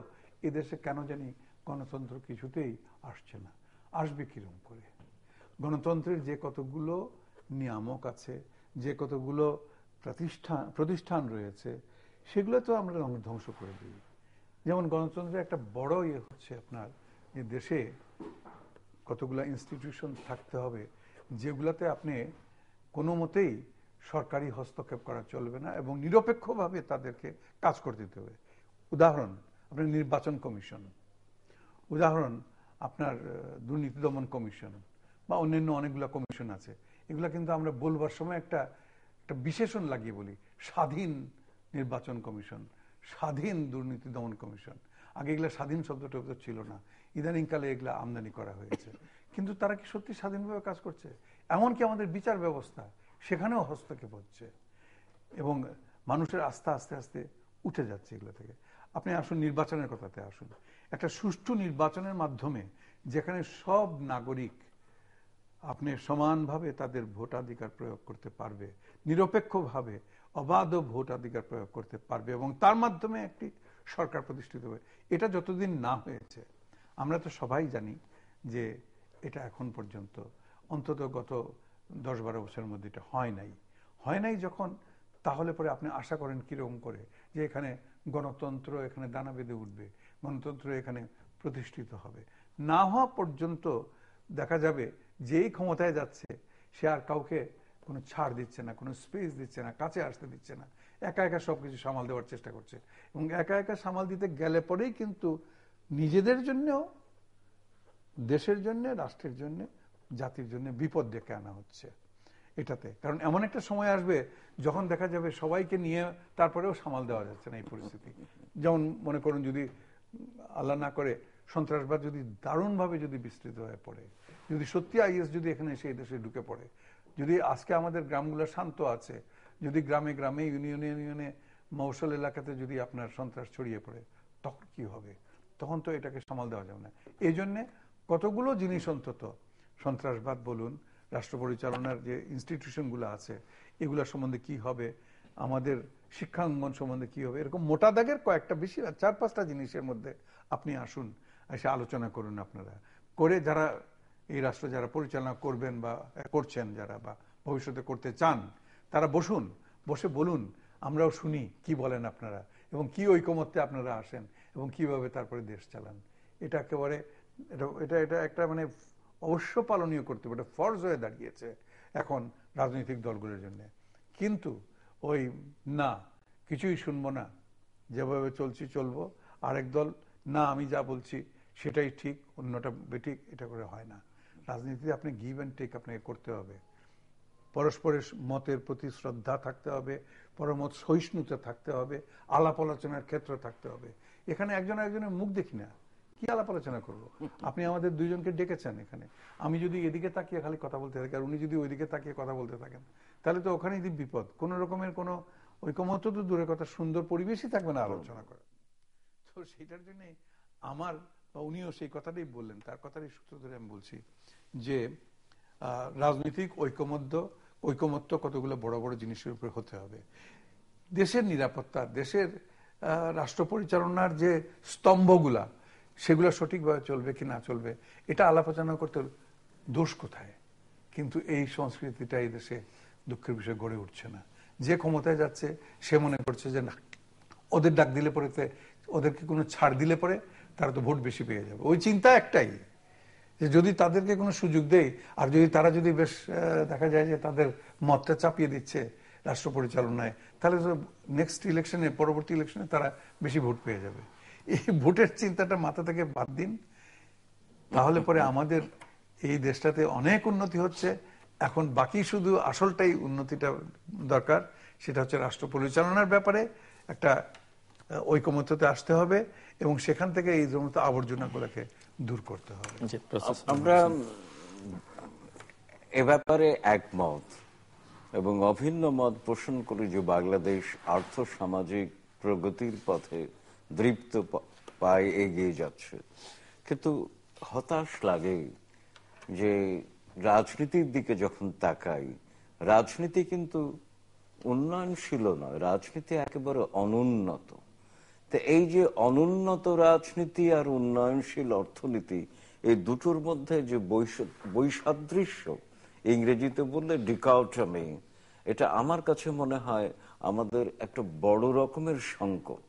[SPEAKER 3] এদেশে কেন জানি গণতন্ত্র কিছুতেই আসছে না। আসবে কিরকম করে? গণতন্ত্রের যে কতগুলো নিয়ামক আছে, যে কতগুলো প্রতিষ্ঠান রয়েছে, সেগুলো তো আমরা ধ্বংস করে দিই। যেমন গণতন্ত্রের একটা বড় হচ্ছে আপনার যে দেশে কতগুলো ইনস্টিটিউশন থাকতে হবে যেগুলাতে আপনি কোনো মতেই সরকারি হস্তক্ষেপ করা চলবে না এবং নিরপেক্ষভাবে তাদেরকে কাজ করতে দিতে হবে। উদাহরণ আপনার নির্বাচন কমিশন, উদাহরণ আপনার দুর্নীতি দমন কমিশন বা অন্যান্য অনেকগুলো কমিশন আছে। এগুলা কিন্তু আমরা বলবার সময় একটা বিশেষণ লাগিয়ে বলি, স্বাধীন নির্বাচন কমিশন, স্বাধীন দুর্নীতি দমন কমিশন। আগে এগুলা স্বাধীন শব্দটা ছিল না, ইদানিংকালে এগুলা আমদানি করা হয়েছে। কিন্তু তারা কি সত্যি স্বাধীনভাবে কাজ করছে? এমনকি আমাদের বিচার ব্যবস্থা, সেখানেও হস্তক্ষেপ হচ্ছে এবং মানুষের আস্থা আস্তে আস্তে উঠে যাচ্ছে এগুলো থেকে। আপনি আসুন নির্বাচনের কথাতে আসুন। একটা সুষ্ঠু নির্বাচনের মাধ্যমে যেখানে সব নাগরিক আপনি সমানভাবে তাদের ভোটাধিকার প্রয়োগ করতে পারবে, নিরপেক্ষভাবে অবাধ ভোটাধিকার প্রয়োগ করতে পারবে এবং তার মাধ্যমে একটি সরকার প্রতিষ্ঠিত হবে, এটা যতদিন না হয়েছে, আমরা তো সবাই জানি যে এটা এখন পর্যন্ত অন্তত গত 10-12 বছরের মধ্যে এটা হয় নাই যখন, তাহলে পরে আপনি আশা করেন কিরকম করে যে এখানে গণতন্ত্র এখানে দানা বেঁধে উঠবে, গণতন্ত্র এখানে প্রতিষ্ঠিত হবে? না হওয়া পর্যন্ত দেখা যাবে যেই ক্ষমতায় যাচ্ছে সে আর কাউকে কোনো ছাড় দিচ্ছে না, কোনো স্পেস দিচ্ছে না, কাছে আসতে দিচ্ছে না, একা একা সবকিছু সামাল দেওয়ার চেষ্টা করছে। এবং একা একা সামাল দিতে গেলে পরেই কিন্তু নিজেদের জন্যও, দেশের জন্য, রাষ্ট্রের জন্য, জাতির জন্য বিপদ ডেকে আনা হচ্ছে এটাতে। কারণ এমন একটা সময় আসবে যখন দেখা যাবে সবাইকে নিয়ে তারপরেও সামাল দেওয়া যাচ্ছে না এই পরিস্থিতি। যেমন মনে করুন যদি আল্লাহ না করে সন্ত্রাসবাদ যদি দারুণভাবে যদি বিস্তৃত হয়ে পড়ে, যদি সত্যি আইএস যদি এখানে এসে এই দেশে ঢুকে পড়ে, যদি আজকে আমাদের গ্রামগুলো শান্ত আছে, যদি গ্রামে গ্রামে ইউনিয়নে মৌসল এলাকাতে যদি আপনার সন্ত্রাস ছড়িয়ে পড়ে, তখন কি হবে? তখন তো এটাকে সামাল দেওয়া যাবে না। এই জন্যে কতগুলো জিনিস অন্তত সন্ত্রাসবাদ বলুন, রাষ্ট্র পরিচালনার যে ইনস্টিটিউশনগুলো আছে এগুলো সম্বন্ধে কি হবে, আমাদের শিক্ষাঙ্গন সম্বন্ধে কি হবে, এরকম মোটা দাগের কয়েকটা বেশি 4-5টা জিনিসের মধ্যে আপনি আসুন, এসে আলোচনা করুন আপনারা করে, যারা এই রাষ্ট্র যারা পরিচালনা করবেন বা করছেন যারা বা ভবিষ্যতে করতে চান, তারা বসুন, বসে বলুন, আমরাও শুনি কি বলেন আপনারা এবং কি ঐকমত্যে আপনারা আসেন এবং কিভাবে তারপরে দেশ চালান। এটা একেবারে এটা এটা একটা মানে অবশ্য পালনীয় করতে হবে, এটা ফরজ হয়ে দাঁড়িয়েছে এখন রাজনৈতিক দলগুলোর জন্য। কিন্তু ওই না কিছুই শুনবো না, যেভাবে চলছি চলবো, আরেক দল না আমি যা বলছি সেটাই ঠিক, অন্যটা বেঠিক, এটা করে হয় না। রাজনীতিতে আপনি গিভ অ্যান্ড টেক আপনাকে করতে হবে, পরস্পরের মতের প্রতি শ্রদ্ধা থাকতে হবে, পরমত সহিষ্ণুতা থাকতে হবে, আলাপ আলোচনার ক্ষেত্র থাকতে হবে। এখানে একজন একজনের মুখ দেখি না, কি আলাপ আলোচনা করবো? আপনি আমাদের দুইজনকে ডেকেছেন এখানে, আমি যদি এদিকে তাকিয়ে খালি কথা বলতে থাকি আর উনি যদি ওইদিকে তাকিয়ে কথা বলতে থাকেন, তাহলে তো ওখানেই বিপদ। কোন রকমের কোনো ঐকমত্য তো দূরের কথা, সুন্দর পরিবেশই থাকবে না আলোচনা করা। তো সেটার জন্য আমার বা উনিও সেই কথাটাই বললেন, তার কথারই সূত্র ধরে আমি বলছি যে রাজনৈতিক ঐকমত্য কতগুলো বড় বড় জিনিসের উপরে হতে হবে। দেশের নিরাপত্তা, দেশের রাষ্ট্র পরিচালনার যে স্তম্ভগুলা, সেগুলো সঠিকভাবে চলবে কি না চলবে, এটা আলাপ-আলোচনা করতে দোষ কোথায়? কিন্তু এই সংস্কৃতিটা এই দেশে দুঃখের বিষয় গড়ে উঠছে না। যে ক্ষমতায় যাচ্ছে সে মনে করছে যে না, ওদের ডাক দিলে পরে, ওদেরকে কোনো ছাড় দিলে পরে তারা তো ভোট বেশি পেয়ে যাবে। ওই চিন্তা একটাই যে যদি তাদেরকে কোনো সুযোগ দেয়, আর যদি তারা যদি বেশ দেখা যায় যে তাদের মতটা চাপিয়ে দিচ্ছে রাষ্ট্র পরিচালনায়, তাহলে নেক্সট ইলেকশনে, পরবর্তী ইলেকশনে তারা বেশি ভোট পেয়ে যাবে। এই ভোটের চিন্তাটা মাথা থেকে বাদ দিন, তাহলে পরে আমাদের এই দেশটাতে অনেক উন্নতি হচ্ছে এখন বাকি শুধু আসলটাই উন্নতিটা দরকার, সেটা হচ্ছে রাষ্ট্র পরিচালনার ব্যাপারে একটা ঐকমত্যতে আসতে হবে এবং সেখান থেকে এই সমস্ত আবর্জনাগুলোকে দূর করতে হবে।
[SPEAKER 2] আমরা এ ব্যাপারে একমত এবং অভিন্ন মত পোষণ করি যে বাংলাদেশ আর্থ সামাজিক প্রগতির পথে দৃপ্ত পায়ে এগিয়ে যাচ্ছে, কিন্তু হতাশ লাগে যে রাজনীতির দিকে যখন তাকাই, রাজনীতি কিন্তু উন্নয়নশীল নয়, রাজনীতি একেবারে অনুন্নত। তো এই যে অনুন্নত রাজনীতি আর উন্নয়নশীল অর্থনীতি, এই দুটোর মধ্যে যে বৈসাদৃশ্য, ইংরেজিতে বললে ডিকটমি, এটা আমার কাছে মনে হয় আমাদের একটা বড় রকমের সংকট।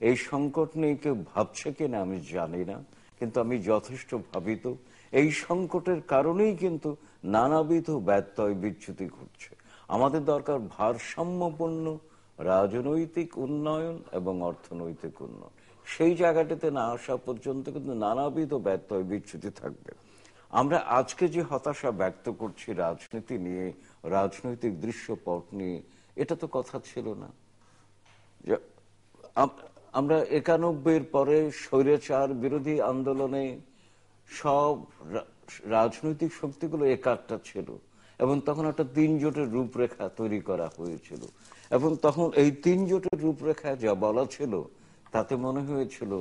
[SPEAKER 2] এই সংকট নিয়ে কেউ ভাবছে কিনা আমি জানি না, কিন্তু আমি যথেষ্ট ভাবিত। এই সংকটের কারণেই কিন্তু নানাবিধ ব্যত্যয় বিচ্যুতি ঘটছে। আমাদের দরকার ভারসাম্যপূর্ণ রাজনৈতিক উন্নয়ন এবং অর্থনৈতিক উন্নয়ন। সেই জায়গাটাতে না আসা পর্যন্ত কিন্তু নানাবিধ ব্যত্যয় বিচ্যুতি থাকবে। আমরা আজকে যে হতাশা ব্যক্ত করছি রাজনীতি নিয়ে, রাজনৈতিক দৃশ্যপট নিয়ে, এটা তো কথা ছিল না। আমরা 91-এর পরে স্বৈরাচার বিরোধী আন্দোলনে সব রাজনৈতিক শক্তিগুলো একাত্তা ছিল এবং তখন একটা 3 জোটের রূপরেখা তৈরি করা হয়েছিল এবং তখন এই 3 জোটের রূপরেখা যা বলা ছিল তাতে মনে হয়েছিল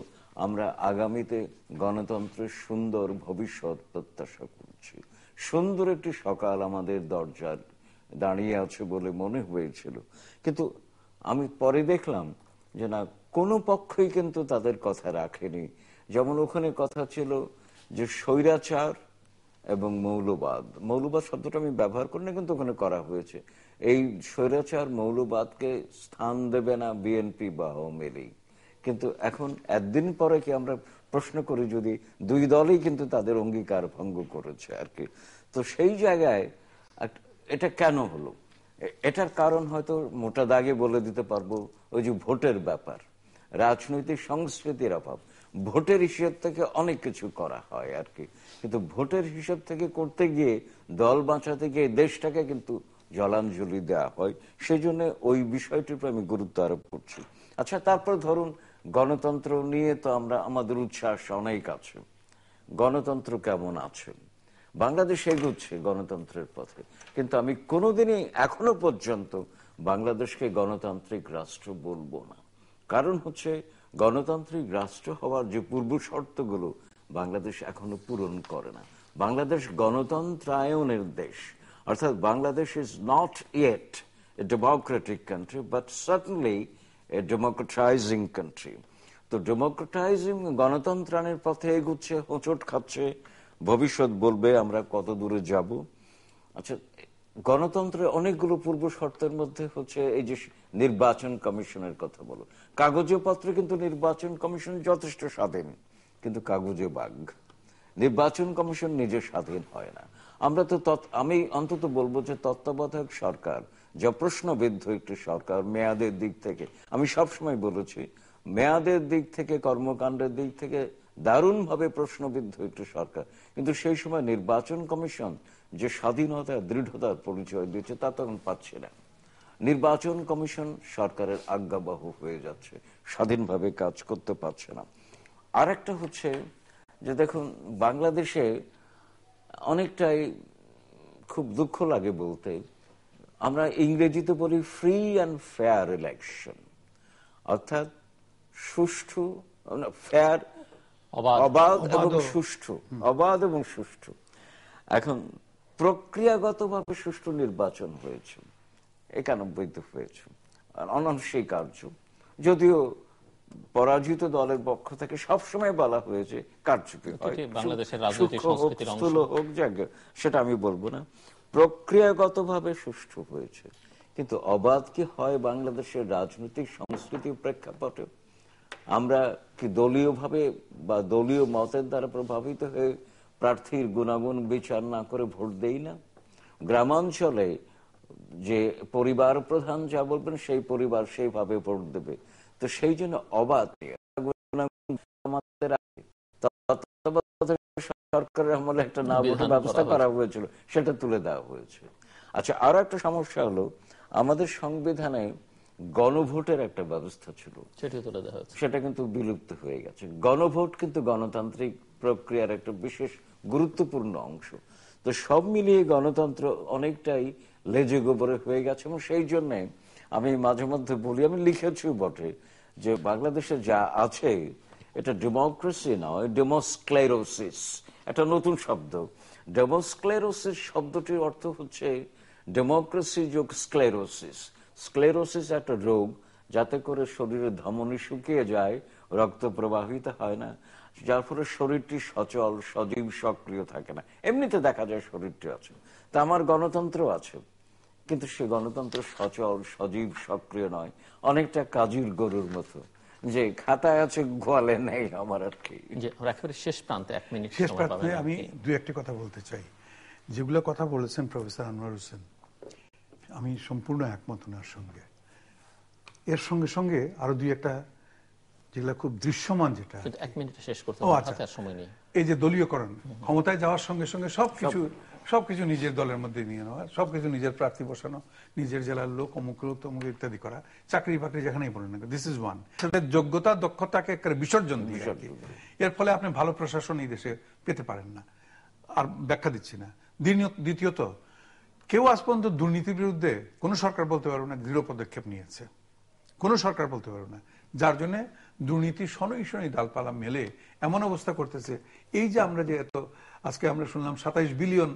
[SPEAKER 2] আমরা আগামীতে গণতন্ত্রের সুন্দর ভবিষ্যৎ প্রত্যাশা করছি, সুন্দর একটি সকাল আমাদের দরজার দাঁড়িয়ে আছে বলে মনে হয়েছিল। কিন্তু আমি পরে দেখলাম যে না, কোনো পক্ষই কিন্তু তাদের কথা রাখেনি। যেমন ওখানে কথা ছিল যে স্বৈরাচার এবং মৌলবাদ, মৌলবাদ শব্দটা আমি ব্যবহার করি না, কিন্তু ওখানে করা হয়েছে এই স্বৈরাচার মৌলবাদকে স্থান দেবে না বিএনপি বা আওয়ামী লীগ। কিন্তু এখন একদিন পরে কি আমরা প্রশ্ন করি, যদি দুই দলই কিন্তু তাদের অঙ্গীকার ভঙ্গ করেছে আর কি। তো সেই জায়গায় এটা কেন হলো, এটার কারণ হয়তো মোটা দাগে বলে দিতে পারবো, ওই যে ভোটের ব্যাপার, রাজনৈতিক সংস্কৃতির অভাব। ভোটের হিসেব থেকে অনেক কিছু করা হয় আর কি, কিন্তু ভোটের হিসেব থেকে করতে গিয়ে, দল বাঁচাতে গিয়ে দেশটাকে কিন্তু জলাঞ্জলি দেওয়া হয়। সেই জন্য ওই বিষয়টির উপর আমি গুরুত্ব আরোপ করছি। আচ্ছা, তারপর ধরুন গণতন্ত্র নিয়ে তো আমাদের উচ্ছ্বাস অনেক আছে। গণতন্ত্র কেমন আছে? বাংলাদেশ এগোচ্ছে গণতন্ত্রের পথে, কিন্তু আমি কোনোদিনই এখনো পর্যন্ত বাংলাদেশকে গণতান্ত্রিক রাষ্ট্র বলবো না। কারণ হচ্ছে গণতান্ত্রিক রাষ্ট্র হওয়ার যে পূর্ব শর্তগুলো বাংলাদেশ এখনো পূরণ করে না। বাংলাদেশ গণতন্ত্রায়নের দেশ, অর্থাৎ Bangladesh is not yet a democratic country, but certainly a democratizing country. তো ডেমোক্রেটাইজিং, গণতন্ত্রায়নের পথে এগুচ্ছে, হোঁচট খাচ্ছে। ভবিষ্যৎ বলবে আমরা কত দূরে যাব। আচ্ছা, গণতন্ত্রের অনেকগুলো পূর্ব শর্তের মধ্যে হচ্ছে এই যে নির্বাচন কমিশনের কথা বলো, কাগজে পত্রে কিন্তু নির্বাচন কমিশন যথেষ্ট স্বাধীন, কিন্তু কাগজে বাঘ। নির্বাচন কমিশন নিজে স্বাধীন হয় না। আমরা তো আমি অন্তত বলবো যে তত্ত্বাবধায়ক সরকার যা প্রশ্নবিদ্ধ একটি সরকার মেয়াদের দিক থেকে, আমি সবসময় বলেছি মেয়াদের দিক থেকে, কর্মকাণ্ডের দিক থেকে দারুণভাবে প্রশ্নবিদ্ধ একটি সরকার, কিন্তু সেই সময় নির্বাচন কমিশন যে স্বাধীনতা, দৃঢ়তার পরিচয় দিয়েছে তা তখন পাচ্ছে না। নির্বাচন কমিশন সরকারের আজ্ঞাবহ হয়ে যাচ্ছে, স্বাধীনভাবে কাজ করতে পারছে না। আর একটা হচ্ছে যে দেখুন, বাংলাদেশে অনেকটাই খুব দুঃখ লাগে বলতে, আমরা ইংরেজিতে বলি ফ্রি অ্যান্ড ফেয়ার ইলেকশন, অর্থাৎ সুষ্ঠু, ফেয়ার, অবাধ এবং সুষ্ঠু, অবাধ এবং সুষ্ঠু। এখন প্রক্রিয়াগতভাবে সুষ্ঠু নির্বাচন হয়েছে 91-তে হয়েছে, অনস্বীকার্য। যদিও পরাজিত দলের পক্ষ থেকে সবসময় বলা হয়েছে কারচুপি হয়, স্থূল হোক, জায়গা সেটা আমি বলবো না, প্রক্রিয়াগতভাবে সুষ্ঠু হয়েছে। কিন্তু অবাধ কি হয় বাংলাদেশের রাজনৈতিক সংস্কৃতির প্রেক্ষাপটে? আমরা কি দলীয়ভাবে বা দলীয় মতের দ্বারা প্রভাবিত হয়ে প্রার্থীর গুণাগুণ বিচার না করে ভোট দেই না? গ্রামাঞ্চলে যে পরিবার প্রধান যা বলবেন সেই পরিবার সেইভাবে ভোট দেবে। তো সেই জন্য অবাধ সরকারের রহমানের একটা না ভোটের ব্যবস্থা করা হয়েছিল, সেটা তুলে দেওয়া হয়েছে। আচ্ছা, আরো একটা সমস্যা হলো, আমাদের সংবিধানে গণভোটের একটা ব্যবস্থা ছিল, সেটা কিন্তু বিলুপ্ত হয়ে গেছে। গণভোট কিন্তু গণতান্ত্রিক প্রক্রিয়ার একটা বিশেষ গুরুত্বপূর্ণ অংশ। তো সব মিলিয়ে গণতন্ত্র অনেকটাই লেজে গোবরে হয়ে গেছে, এবং সেই জন্যে আমি মাঝে মধ্যে বলি, আমি লিখেছি বটে, যে বাংলাদেশে যা আছে এটা ডেমোক্রেসি নয়, ডেমোস্ক্লেরোসিস, একটা নতুন শব্দ। ডেমোস্ক্লেরোসিস শব্দটির অর্থ হচ্ছে ডেমোক্রেসি যোগ স্ক্লেরোসিস। স্ক্লেরোসিস একটা রোগ, যাতে করে শরীরের ধমনী শুকিয়ে যায়, রক্ত প্রবাহিত হয় না, যার ফলে শরীরটি সচল, সজীব, সক্রিয় থাকে না। এমনিতে দেখা যায় শরীরটি আছে, তা আমার গণতন্ত্র আছে, কিন্তু সে গণতন্ত্র সচল, সজীব, সক্রিয় নয়, অনেকটা কাজীর গরুর মতো, যে খাতায় আছে গোয়ালে নেই আমার আর কি।
[SPEAKER 1] শেষ প্রান্তে 1 মিনিট
[SPEAKER 3] শেষ প্রান্তে আমি দুই একটি কথা বলতে চাই। যেগুলো কথা বলেছেন প্রফেসর আনোয়ার হোসেন, আমি সম্পূর্ণ একমত ওনার সঙ্গে। এর সঙ্গে সঙ্গে আরো দুই একটা যেগুলো খুব দৃশ্যমান, যেটা
[SPEAKER 1] 1 মিনিটে শেষ করতে সময় নেই,
[SPEAKER 3] এই যে দলীয়করণ, ক্ষমতায় যাওয়ার সঙ্গে সঙ্গে সবকিছু নিজের দলের মধ্যে নিয়ে নেওয়া, সবকিছু নিজের প্রার্থী বসানো, নিজের জেলার লোক, অমুক লোক তমুক ইত্যাদি করা, চাকরি বাকরি যেখানেই বলেন না, দিস ইজ ওয়ান। যোগ্যতা, দক্ষতাকে একটা বিসর্জন দিয়ে, এর ফলে আপনি ভালো প্রশাসন এই দেশে পেতে পারেন না। আর ব্যাখ্যা দিচ্ছি না। দ্বিতীয়ত, কেউ আজ পর্যন্ত দুর্নীতির বিরুদ্ধে কোন সরকার বলতে পারবে না দৃঢ় পদক্ষেপ নিয়েছে, কোন সরকার বলতে পারবে না, যার জন্য দুর্নীতি শনৈ শনৈ ডালপালা মেলে এমন অবস্থা করতেছে। এই যে আমরা যে এত, আজকে আমরা শুনলাম 27 বিলিয়ন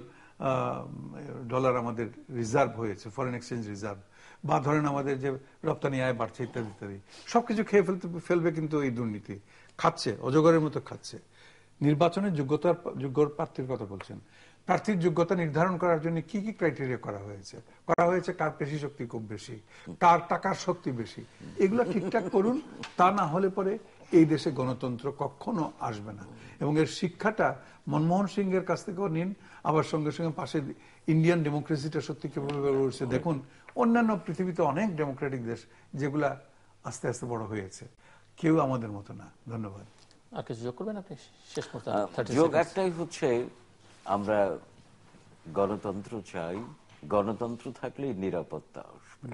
[SPEAKER 3] ডলার আমাদের রিজার্ভ হয়েছে, ফরেন এক্সচেঞ্জ রিজার্ভ, বা ধরেন আমাদের যে রপ্তানি আয় বাড়ছে ইত্যাদি ইত্যাদি, সবকিছু খেয়ে ফেলবে কিন্তু এই দুর্নীতি খাচ্ছে, অজগরের মতো খাচ্ছে। নির্বাচনের যোগ্য প্রার্থীর কথা বলছেন, প্রার্থীর যোগ্যতা নির্ধারণ করার জন্য কি কি ক্রাইটেরিয়া করা হয়েছে, কার পেশি শক্তি খুব বেশি, কার টাকার শক্তি বেশি, এগুলো ঠিকঠাক করুন। তা না হলে পরে এই দেশে গণতন্ত্র কখনো আসবে না। এবং এর শিক্ষাটা মনমোহন সিং এর কাছ থেকেও নিন, আবার সঙ্গে সঙ্গে পাশে ইন্ডিয়ান ডেমোক্রেসিটা সত্যি কিভাবে গড়ে উঠছে দেখুন। অন্যান্য পৃথিবীতে অনেক ডেমোক্রেটিক দেশ যেগুলা আস্তে আস্তে বড় হয়েছে, কেউ আমাদের মতো না। ধন্যবাদ।
[SPEAKER 1] আর কিছু যোগ করবেন আপনি? শেষ করতে
[SPEAKER 2] যোগ একটাই হচ্ছে, আমরা গণতন্ত্র চাই, গণতন্ত্র থাকলেই নিরাপত্তা আসবে।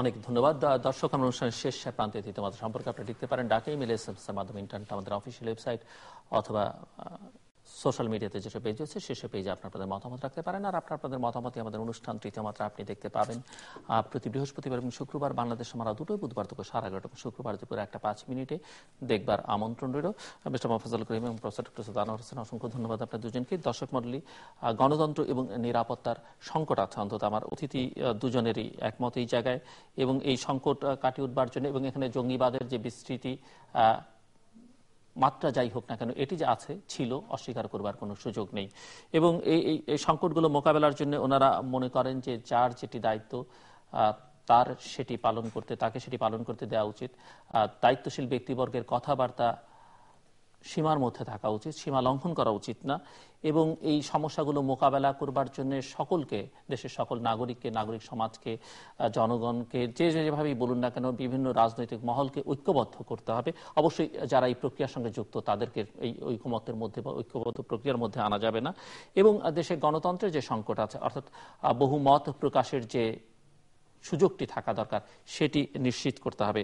[SPEAKER 1] অনেক ধন্যবাদ। দর্শক, আমরা অনুষ্ঠানের শেষ প্রান্তে তোমাদের সম্পর্কে আপনারা লিখতে পারেন ডাকে, ইমেল, এসএমএস এর মাধ্যমে, ইন্টারনেট, আমাদের অফিসিয়াল ওয়েবসাইট, অথবা সোশ্যাল মিডিয়াতে যেসব পেজ আছে সেসব পেজে আপনাদের মতামত রাখতে পারেন। আর আপনাদের মতামতে আমাদের অনুষ্ঠান তৃতীয় মাত্রা আপনি দেখতে পাবেন প্রতি বৃহস্পতিবার এবং শুক্রবার বাংলাদেশ সময় দুটোই, বুধবার দুপুর 11:30, শুক্রবার দুপুর 1:05 দেখবার আমন্ত্রণ রইল। মিস্টার মোফাজ্জল করিম এবং প্রফেসর ডক্টর সৈয়দ আনোয়ার হোসেন, অসংখ্য ধন্যবাদ আপনার দুজনকে। দর্শক মণ্ডলী, গণতন্ত্র এবং নিরাপত্তার সংকট আছে, অন্তত আমার অতিথি দুজনেরই একমত এই জায়গায়, এবং এই সংকট কাটিয়ে উঠবার জন্য, এবং এখানে জঙ্গিবাদের যে বিস্তৃতি মাত্রা যাই হোক না কেন, এটি যে আছে, ছিল, অস্বীকার করবার কোনো সুযোগ নেই। এবং এই সংকটগুলো মোকাবেলার জন্য ওনারা মনে করেন যে যার যেটি দায়িত্ব তাকে সেটি পালন করতে দেওয়া উচিত। দায়িত্বশীল ব্যক্তিবর্গের কথাবার্তা সীমার মধ্যে থাকা উচিত, সীমা লঙ্ঘন করা উচিত না। এবং এই সমস্যাগুলো মোকাবেলা করবার জন্য সকলকে, দেশের সকল নাগরিককে, নাগরিক সমাজকে, জনগণকে, যেভাবেই বলুন না কেন, বিভিন্ন রাজনৈতিক মহলকে ঐক্যবদ্ধ করতে হবে। অবশ্যই যারা এই প্রক্রিয়ার সঙ্গে যুক্ত তাদেরকে এই ঐকমত্যের মধ্যে বা ঐক্যবদ্ধ প্রক্রিয়ার মধ্যে আনা যাবে না। এবং দেশে গণতন্ত্রের যে সংকট আছে, অর্থাৎ বহুমত প্রকাশের যে সুযোগটি থাকা দরকার, সেটি নিশ্চিত করতে হবে।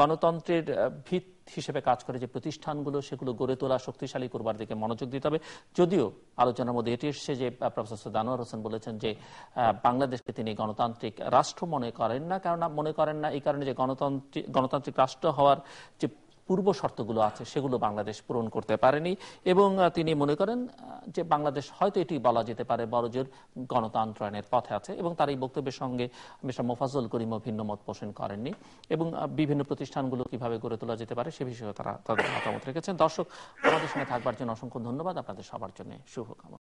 [SPEAKER 1] গণতন্ত্রের ভিত হিসেবে কাজ করে যে প্রতিষ্ঠানগুলো, সেগুলো গড়ে তোলা, শক্তিশালী করবার দিকে মনোযোগ দিতে হবে। যদিও আলোচনার মধ্যে এটি এসেছে যে প্রফেসর সৈয়দ আনোয়ার হোসেন বলেছেন যে বাংলাদেশকে তিনি গণতান্ত্রিক রাষ্ট্র মনে করেন না, এই কারণে যে গণতান্ত্রিক রাষ্ট্র হওয়ার যে পূর্ব শর্তগুলো আছে সেগুলো বাংলাদেশ পূরণ করতে পারেনি। এবং তিনি মনে করেন যে বাংলাদেশ হয়তো এটি বলা যেতে পারে বড়জোর গণতন্ত্রায়নের পথে আছে। এবং তার এই বক্তব্যের সঙ্গে মিস্টার মোফাজ্জল করিমও ভিন্ন মত পোষণ করেননি। এবং বিভিন্ন প্রতিষ্ঠানগুলো কিভাবে গড়ে তোলা যেতে পারে সে বিষয়ে তারা তাদের মতামত রেখেছেন। দর্শক, আমাদের সঙ্গে থাকবার জন্য অসংখ্য ধন্যবাদ। আপনাদের সবার জন্য শুভকামনা।